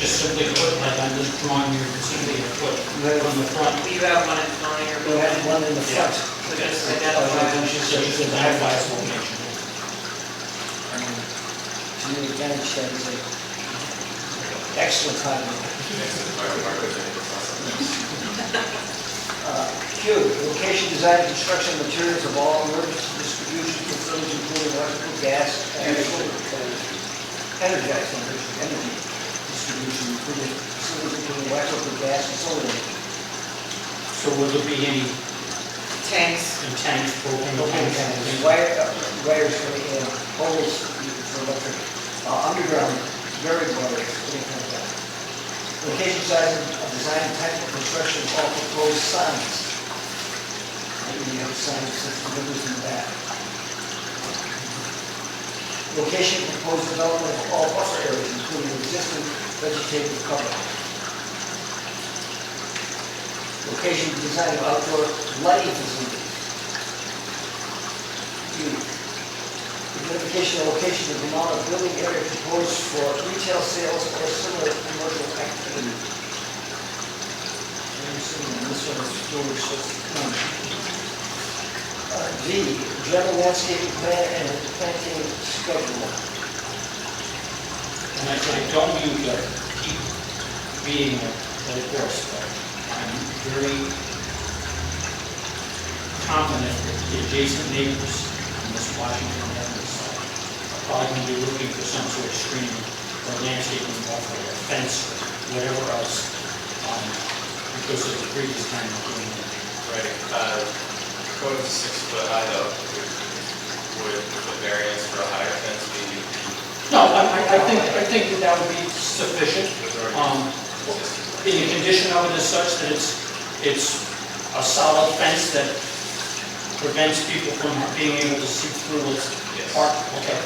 Just simply put, like on this drawing, you can simply put from the front. You have one in front of your We building. have one in the front. So just identify. Just identify its location. To me, again, that is an excellent comment. Q, location, design, and construction of materials of all emergency distribution facilities, including electrical, gas, and energized energy distribution, including facilities including electrical, gas, and solar. So will there be any Tanks. tanks, propane Propane tanks? tanks, wires for the poles for electric, underground, buried wires, anything like that. Location, size, of design, type of construction of all proposed signs. Maybe you have signs that delivers in the back. Location of proposed development of all buffer areas, including existing vegetative cover. Location and design of outdoor lighting facilities. D, identification of location of the amount of building area proposed for retail sales or similar commercial activity. This one is storage system. D, general landscaping plan and planting schedule. And I don't mean to keep beating the horse, but I'm very confident that the adjacent neighbors on this Washington Avenue site are probably going to be looking for some sort of screening or landscaping buffer or fence or whatever else, because of the previous time of doing it. Right, code is 6 foot high though, would the variance for a higher fence be? No, I think that would be sufficient. In the condition of it is such that it's a solid fence that prevents people from being able to see through its part. Okay.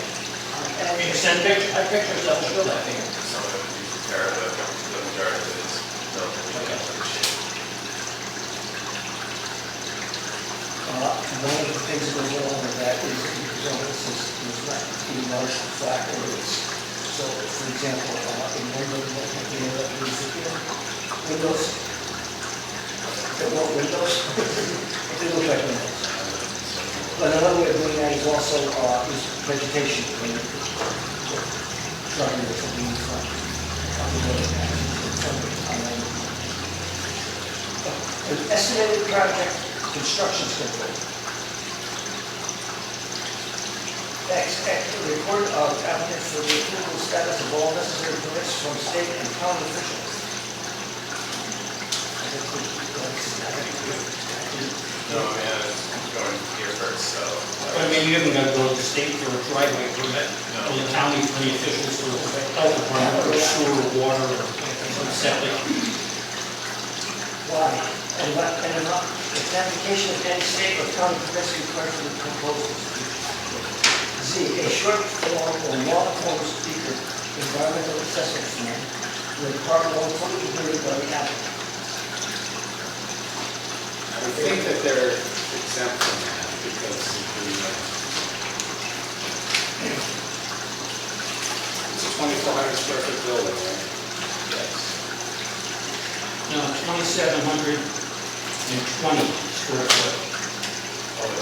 Can you send pictures? I have pictures that will show that thing. Some of it would be prepared, but the majority of it is relatively in good shape. One of the things that goes along with that is there's not being large flat areas. So, for example, in one building, what might be able to use windows. They want windows, but they look like windows. But another way of doing that is also is vegetation. Trying to be in front of the building. An estimated project construction schedule. Next, report of applicant for the approval status of all necessary permits from state and county officials. No, I mean, I'm going here first, so. But I mean, you haven't got to go to the state for a driveway permit, No. or the county for the officials for health department, or sewer, or water, or septic. Why? And if application of any state or county permits required for the proposal. Z, a short form or long form speaker environmental assessment form with part one fully completed by the applicant. I would think that they're exempt from that because of it's a 2,400 square foot building, right? Yes. No, 2,720 square foot. Oh, the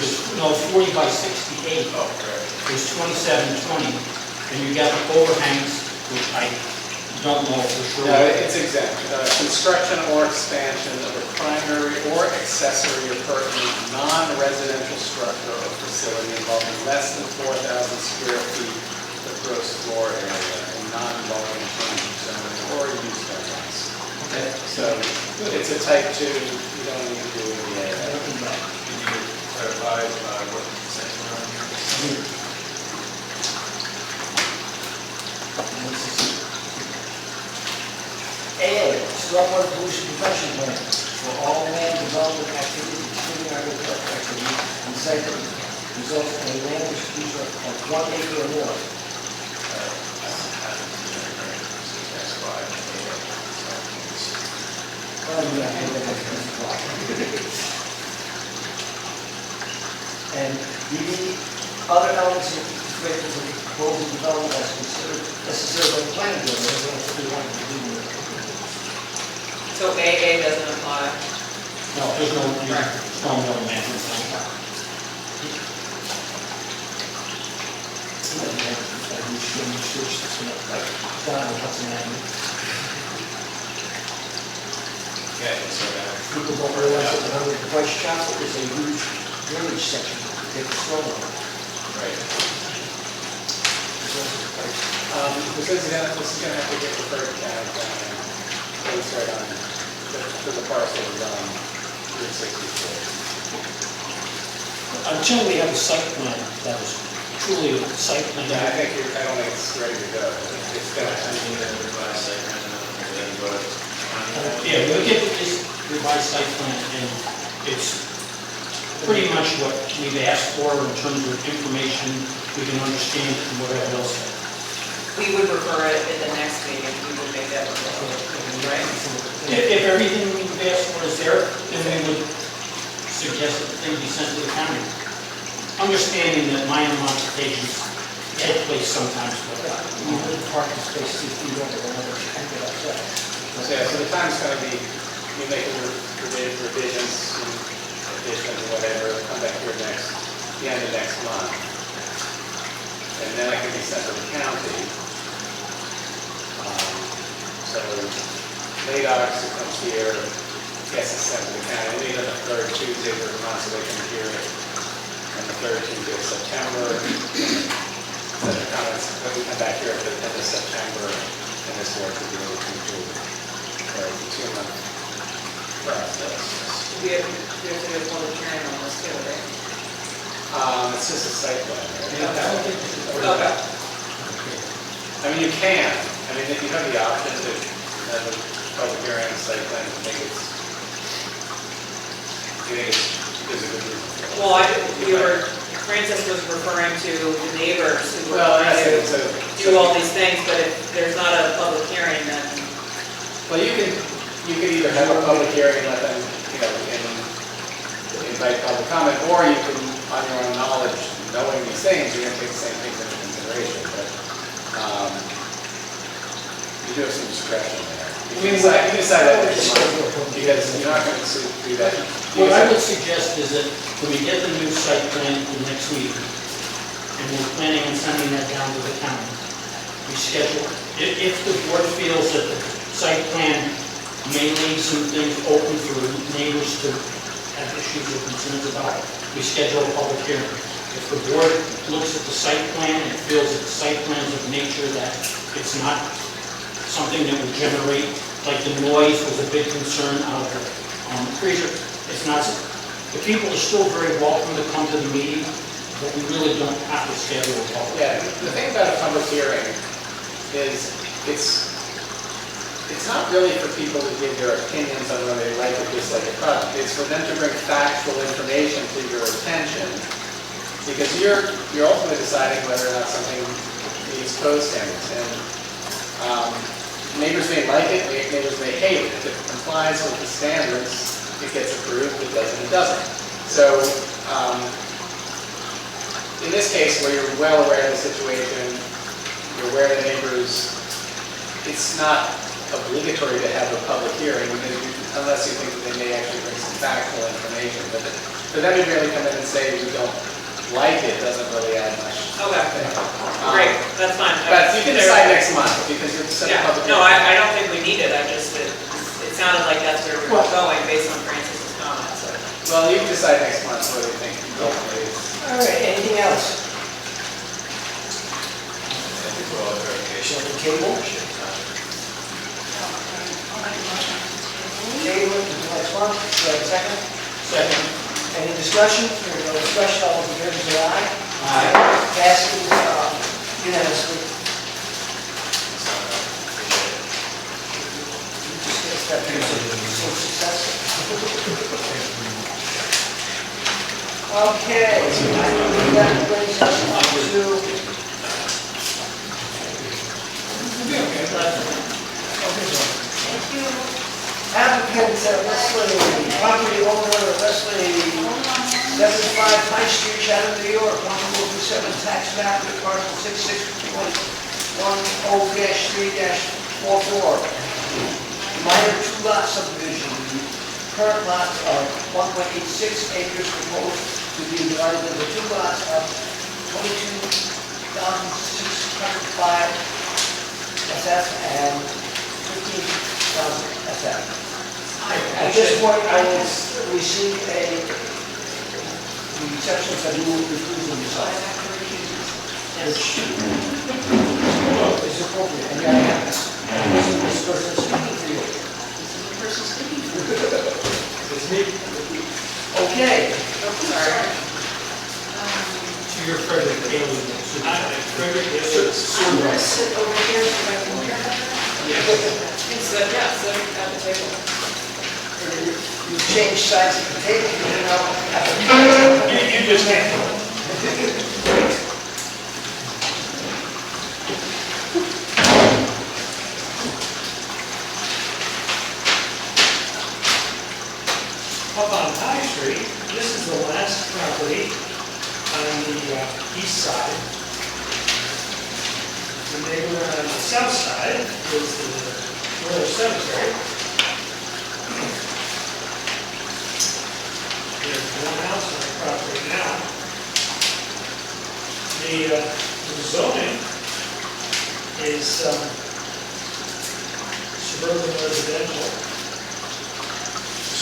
There's, ordinance. no, 40 by 68 Oh, correct. is 2,720, and you got the overhangs, which I don't know for sure. No, it's exempt. Construction or expansion of a primary or accessory appurtenant non-residential structure or facility involving less than 4,000 square feet of gross floor area and not involving change of zoning or use variance. Okay. So it's a type 2, you don't need to do any I don't think that. Can you clarify what section we're on here? AA, stormwater pollution prevention plan for all land development activities, including agricultural activities, and site that results in a land distribution of 1 acre or more. That's why. And DD, other elements of the proposed development as considered necessary by the planning board, that's what we want to do. So AA doesn't apply? No, there's no stormwater management plan. Okay, so now, People don't realize that the Price Chapel is a huge drainage section, take the stormwater. right. This is gonna have to get referred to county planning. It's right on, to the parcel is on Route 64. Until we have a site plan that is truly a site plan. Yeah, I don't think it's ready to go. It's gonna, I mean, then revise site plan, and then go to. Yeah, we'll get this revised site plan, and it's pretty much what we've asked for in terms of information we can understand and whatever else. We would refer it at the next meeting, we would make that referral, right? If everything we've asked for is there, then we would suggest that the thing be sent to the county. Understanding that minor modifications take place sometimes, but We would parking spaces if we don't have another anchor outside. So, yeah, so the time's gonna be, you make revisions, additions, or whatever, come back here the end of next month. And then I can be sent to the county. So, NADOX comes here, gets it sent to the county, and even the third Tuesday of the month, so they can hear it. And the third Tuesday of September, then the comments, when we come back here at the end of September, and this work will be able to conclude. Or the 2-month process. We have to do a public hearing on this too, right? It's just a site plan, right? I don't think this is. Okay. I mean, you can, I mean, if you have the option to have a public hearing on site plan, I think it's, there's a good reason for it. Well, Francis was referring to the neighbors who were Well, trying that's it, to so. do all these things, but if there's not a public hearing, then, Well, you can either have a public hearing and let them, and invite public comment, or you can, on your own knowledge, knowing these things, you're gonna take the same things into consideration, but, you do have some discretion there. You can decide that next month, because you're not gonna do that. What I would suggest is that when we get the new site plan for next week, and we're planning on sending that down to the county, we schedule, if the board feels that the site plan may leave some things open for neighbors to have issues or concerns about, we schedule a public hearing. If the board looks at the site plan and feels that the site plan is of nature that it's not something that would generate, like the noise was a big concern out of the freezer, it's not, the people are still very welcome to come to the meeting, but we really don't have to schedule a public. Yeah, the thing about a public hearing is it's not really for people to give their opinions on whether they like or dislike a project. It's for them to bring factual information to your attention, because you're ultimately deciding whether or not something meets code standards. And neighbors may like it, neighbors may hate it. If it complies with the standards, it gets approved. If it doesn't, it doesn't. So in this case, where you're well aware of the situation, you're aware of the neighbors, it's not obligatory to have a public hearing, unless you think that they may actually bring some factual information. But for them to really come in and say we don't like it doesn't really add much. okay, great, that's fine. But you can decide next month, because you're set Yeah, a public no, hearing. I don't think we need it, it sounded like that's where we were going based on Francis's comments, so. Well, you can decide next month what you think. Ultimately, All right, anything else? Thank you for all the clarification. On the table? Table it until next month, do I have a second? Second. Any discussion? There's no discussion, all those in favor say aye. Aye. Passes unanimously. So successful. Okay, I believe that brings us up to. Applicant Leslie, property owner Leslie, 75 High Street, Chatham, New York, 1427, tax map, parcel 66.10-3-44. Minor two-lot subdivision, current lot of 1.86 acres proposed to be divided into two lots of 22,605 SF and 15,000 SF. At this point, I will receive the exceptions that you will refuse to decide. Which is appropriate, and I have this person speaking to you. It's me. Okay. To your Frederick Haley. Frederick, yes, I'm gonna sit over here so I can hear. Yeah, sit at the table. You change sides of the table, you know, at the time. You just can't. Up on High Street, this is the last property on the east side. The neighbor on the south side is the Willow Cemetery. There's one house on the property now. The zoning is suburban residential.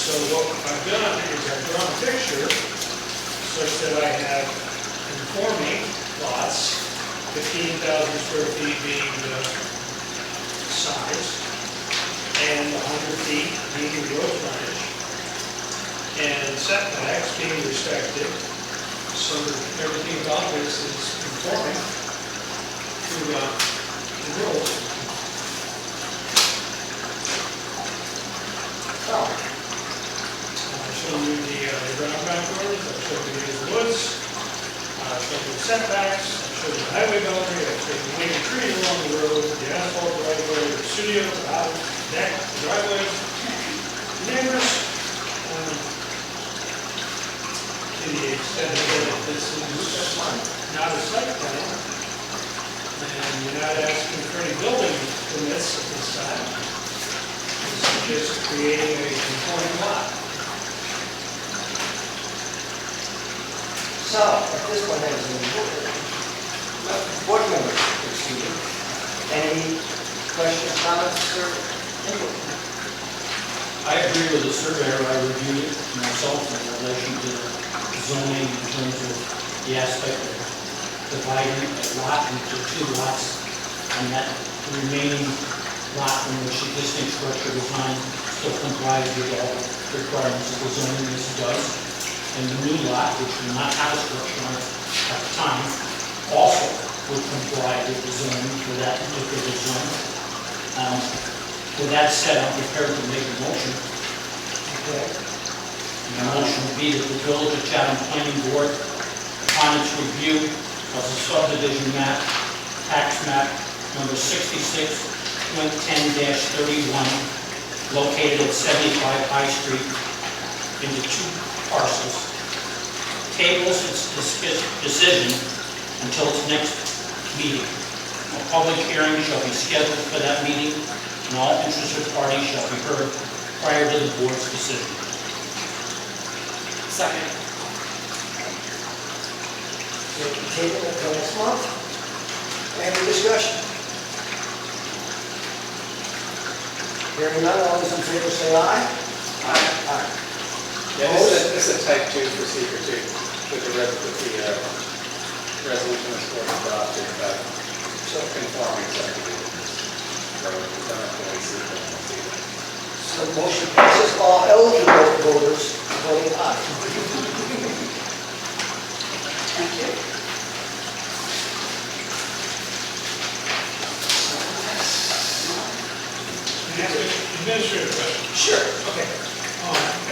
So what I've done is I've drawn a picture such that I have conforming lots, 15,000 square feet being the size, and 100 feet being the road frontage, and setbacks being respected, so that everything about this is conforming to the rules. So, I'll show you the ground contours, I'll show you the woods, I'll show you the setbacks, I'll show you the highway boundary, I'll show you the native trees along the road, the asphalt driveway, the studio, the house, the deck, the driveways, the neighbors. To the extent that this is not a site plan, and you're not asking for any building permits at this time. This is just creating a conforming lot. so, at this point, as board members, excuse me, any questions, comments, or input? I agree with the surveyor, I reviewed it myself in relation to zoning in terms of the aspect of dividing a lot into two lots, and that remaining lot in which existing structure design still complies with all requirements of the zoning as it does. And the new lot, which will not have a structure on it at the time, also would comply with the zoning for that particular zone. With that said, I'm prepared to make a motion. Okay. And the motion would be that the Village of Chatham Planning Board, upon its review of the subdivision map, tax map number 66.10-31, located at 75 High Street, into two parcels, tables its decision until its next meeting. A public hearing shall be scheduled for that meeting, and all interested parties shall be heard prior to the board's decision. Second. So, table it till next month. Any discussion? Hearing none, all those in favor say aye. Aye. Yeah, this is a type 2 procedure too, with the resolution that's going to adopt it about conforming subdivisions. So we don't have to wait see it. So the motion passes, all eligible voters voting aye. Thank you. Can I ask an administrative question? Sure. Okay.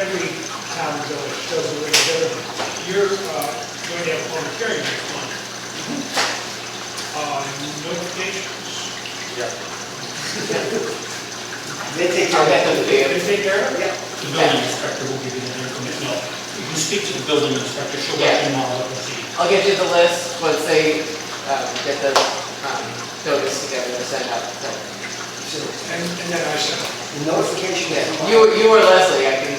Every town and village does a little different. You're going to have a public hearing next month. Notifications? Yeah. They take care I'll of get them to you. They take care of it? Yeah. The building inspector will give you the information. No, you can speak to the building inspector, she'll let you know how to proceed. I'll get you the list once they get the notice together and send out. So, And then I said, the notification. Yeah, you or Leslie, I can,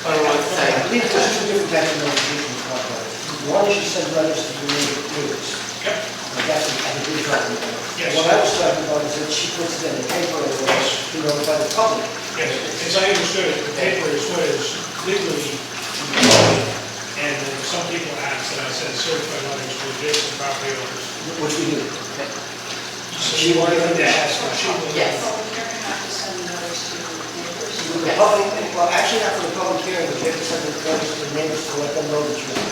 or what to say. I believe there's two different types of notifications. One is you send letters to your neighbors. yep, Like that's what I think we're talking about. Yes. What I was talking about is that she puts it in the paper to notify the public. yes, as I understood it, the paper is what is legally required. And then some people ask, and I said certified letters to adjacent property owners. Which we do. So you want them to ask, or she will? Yes. Public hearing, not to send notice to neighbors. The public, well, actually not for the public hearing, but you have to send the letters to the neighbors to let them know that you're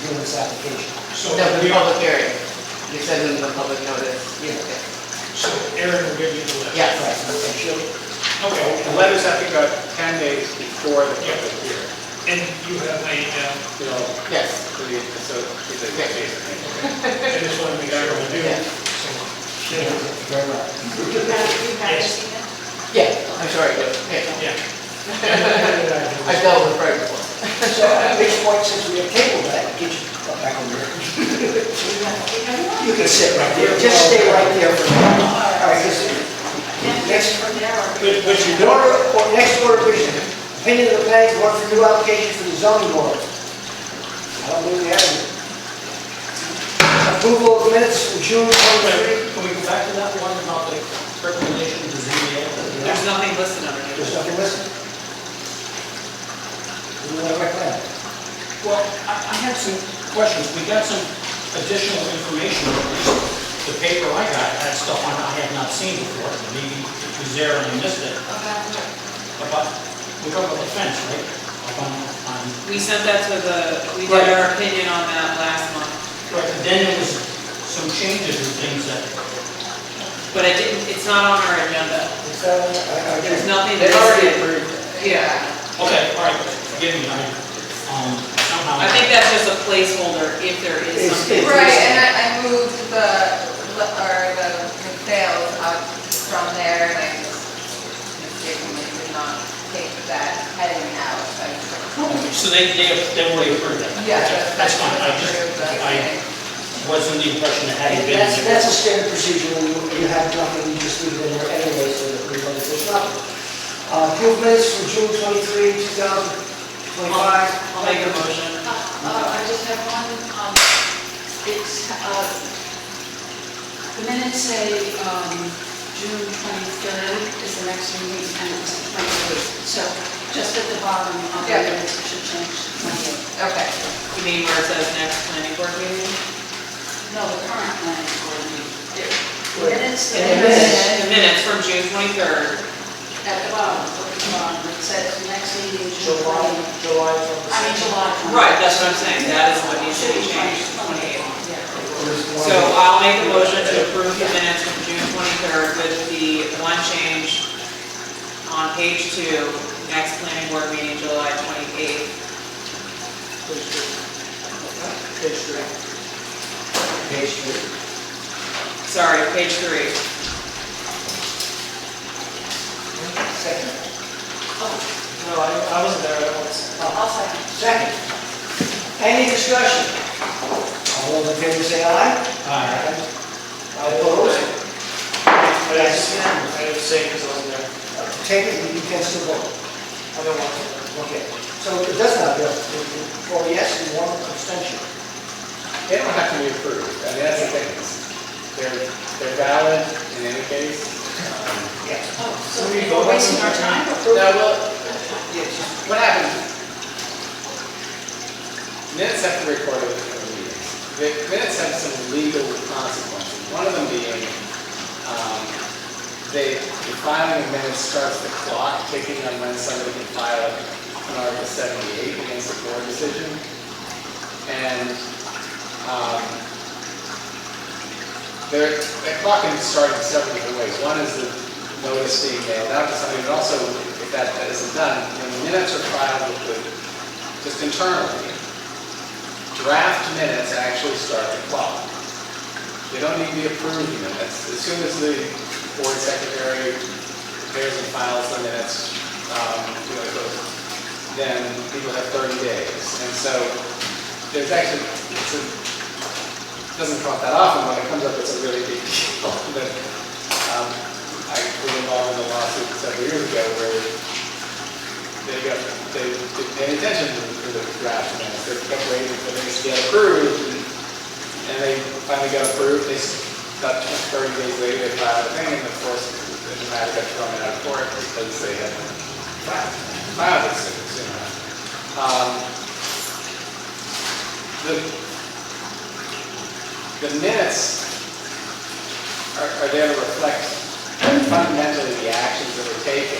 doing this application. So No, for the we- public hearing. You send them the public notice. Yeah. So Aaron will give you the list. Yes. Right, okay, sure. Okay. The letters have to go 10 days before the public hearing. And you have my email. You know, Yes. so it's a case. I just want to make sure we do. Yeah. So, Very well. You have Yes. this email? Yeah, I'm sorry, but, yeah. Yeah. I've dealt with Fred before. So at which point, since we have tabled that, get you back on your, you can sit right there, just stay right there for now. All right, this is, next, From there or? But you in order, or next order of business, opinion of the planning board for new application for the zoning board. I don't believe we have any. Approval of minutes from June 23. Can we go back to that one about the recommendation to ZBA? There's nothing listed underneath. There's nothing listed. What do you want to recommend? Well, I had some questions. We got some additional information, or at least the paper I got had stuff on it I had not seen before. Maybe it was there and I missed it. About, we're talking about the fence, right? Up on, We sent that to we did our opinion on that last month, right, but then there was some changes and things that, but it's not on our agenda. Is that, There's nothing They already listed. approved. Yeah, okay, all right, forgive me, somehow. I think that's just a placeholder if there is It's- something. Right, and I moved the sales out from there, and I just mistakenly did not take that heading out. So they already approved that? Yeah, That's fine, I approved that. was in the impression that hadn't been. That's a standard procedure, when you have nothing, you just leave it in there anyway, so that we know that there's nothing. Approved minutes from June 23, 2025. I'll make a motion. I just have one, it's, the minutes say, June 23rd is the next meeting, and it's the 28th. So just at the bottom of the Yeah. minutes, it should change to 28th. Okay. You mean where it says next planning board meeting? No, the current planning board meeting. The minutes, In the minutes. The minutes from June 23rd. at the bottom, look at the bottom, it says the next meeting, June 20th. July July 20th. Right, that's what I'm saying, that is what needs to be changed to 28th. Yeah. So I'll make a motion to approve the minutes from June 23rd with the one change on page 2, next planning board meeting, July 28th. Page 3. Page 3. Sorry, page 3. Second. No, I wasn't there, I was. I'll second. Second. Any discussion? All those in favor say aye. All opposed? I have to say because I wasn't there. Take it, you can still vote. I don't want to. Okay, so it does not go, 4 yes and 1 abstention. They don't have to be approved, I mean, that's the thing. They're valid in any case. Yes. Oh, so we're wasting our time? No, well, what happens? Minutes have to record it for the meetings. The minutes have some legal consequences. One of them being, the filing of minutes starts the clock ticking on when somebody can file an Article 78 against a board decision. And the clock can start in several different ways. One is the notice being mailed out to somebody, but also, if that isn't done, when the minutes are filed with just internally, draft minutes actually start the clock. They don't need to be approved minutes. As soon as the board secretary prepares and files the minutes, then people have 30 days. And so there's actually, it doesn't come up that often. When it comes up, it's a really big deal. But I was involved in a lawsuit several years ago where they didn't pay attention to the draft minutes. They kept waiting for things to get approved, and they finally got approved. They got 30 days later, they filed a thing, and of course, the matter got thrown out of court because they hadn't filed it soon enough. The minutes are there to reflect fundamentally the actions that are taken,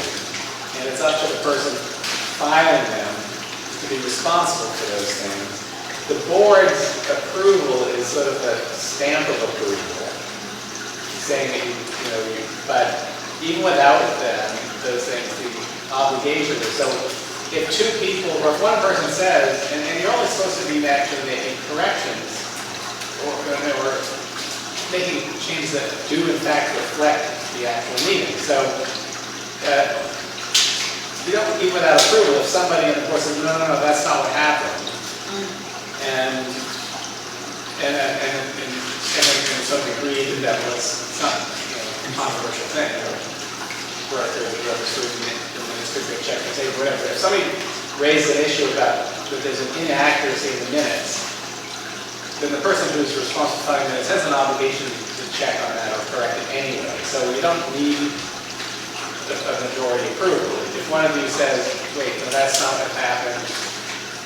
and it's up to the person filing them to be responsible for those things. The board's approval is sort of a stamp of approval, saying that but even without them, those things, the obligation is so if two people, or if one person says, and you're only supposed to be actually making corrections, or making changes that do in fact reflect the actual meaning. So, you don't leave without approval if somebody in the board says, no, that's not what happened. And somebody agreed that it's not, a controversial thing, or whoever student could go check the tape, whatever. If somebody raised an issue about that there's an inaccuracy in the minutes, then the person who's responsible for filing minutes has an obligation to check on that or correct it anyway. So you don't need a majority approval. If one of you says, wait, no, that's not what happened,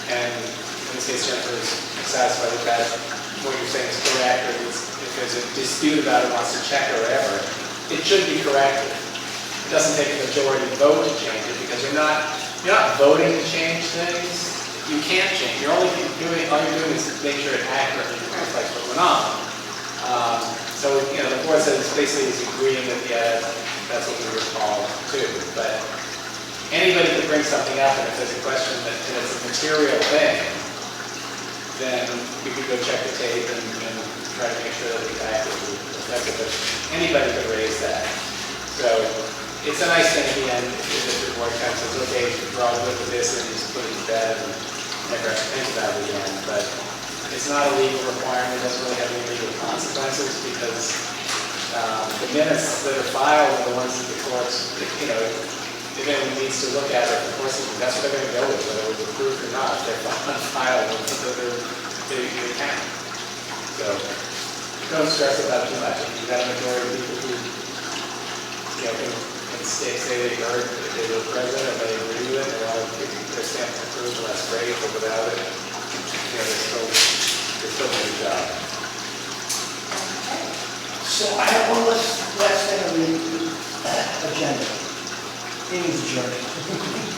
and in this case Jennifer is satisfied with that, what you're saying is correct, or if there's a dispute about it, wants to check or whatever, it should be corrected. It doesn't take a majority vote to change it, because you're not voting to change things. You can't change. All you're doing is make sure it accurately reflects what went on. So, the board says basically is agreeing that, yeah, that's what we were called to. But anybody could bring something up, and if there's a question and it's a material thing, then we could go check the tape and try to make sure that it's accurately reflected. But anybody could raise that. So it's a nice thing at the end if the board kind of says, okay, we're all good with this, and you just put it to bed and never have to think about it again. But it's not a legal requirement, it doesn't really have any legal consequences, because the minutes that are filed are the ones that the courts, if anyone needs to look at it, of course, that's what they're going to go with, whether it was approved or not. They're filed, they count. So don't stress about it too much. If you have a majority of people who can say they heard, if they were present and they agree with it, they're all their stamp of approval, that's great, but without it, they're still doing the job. So I have one last thing on the agenda. Meeting's adjourned.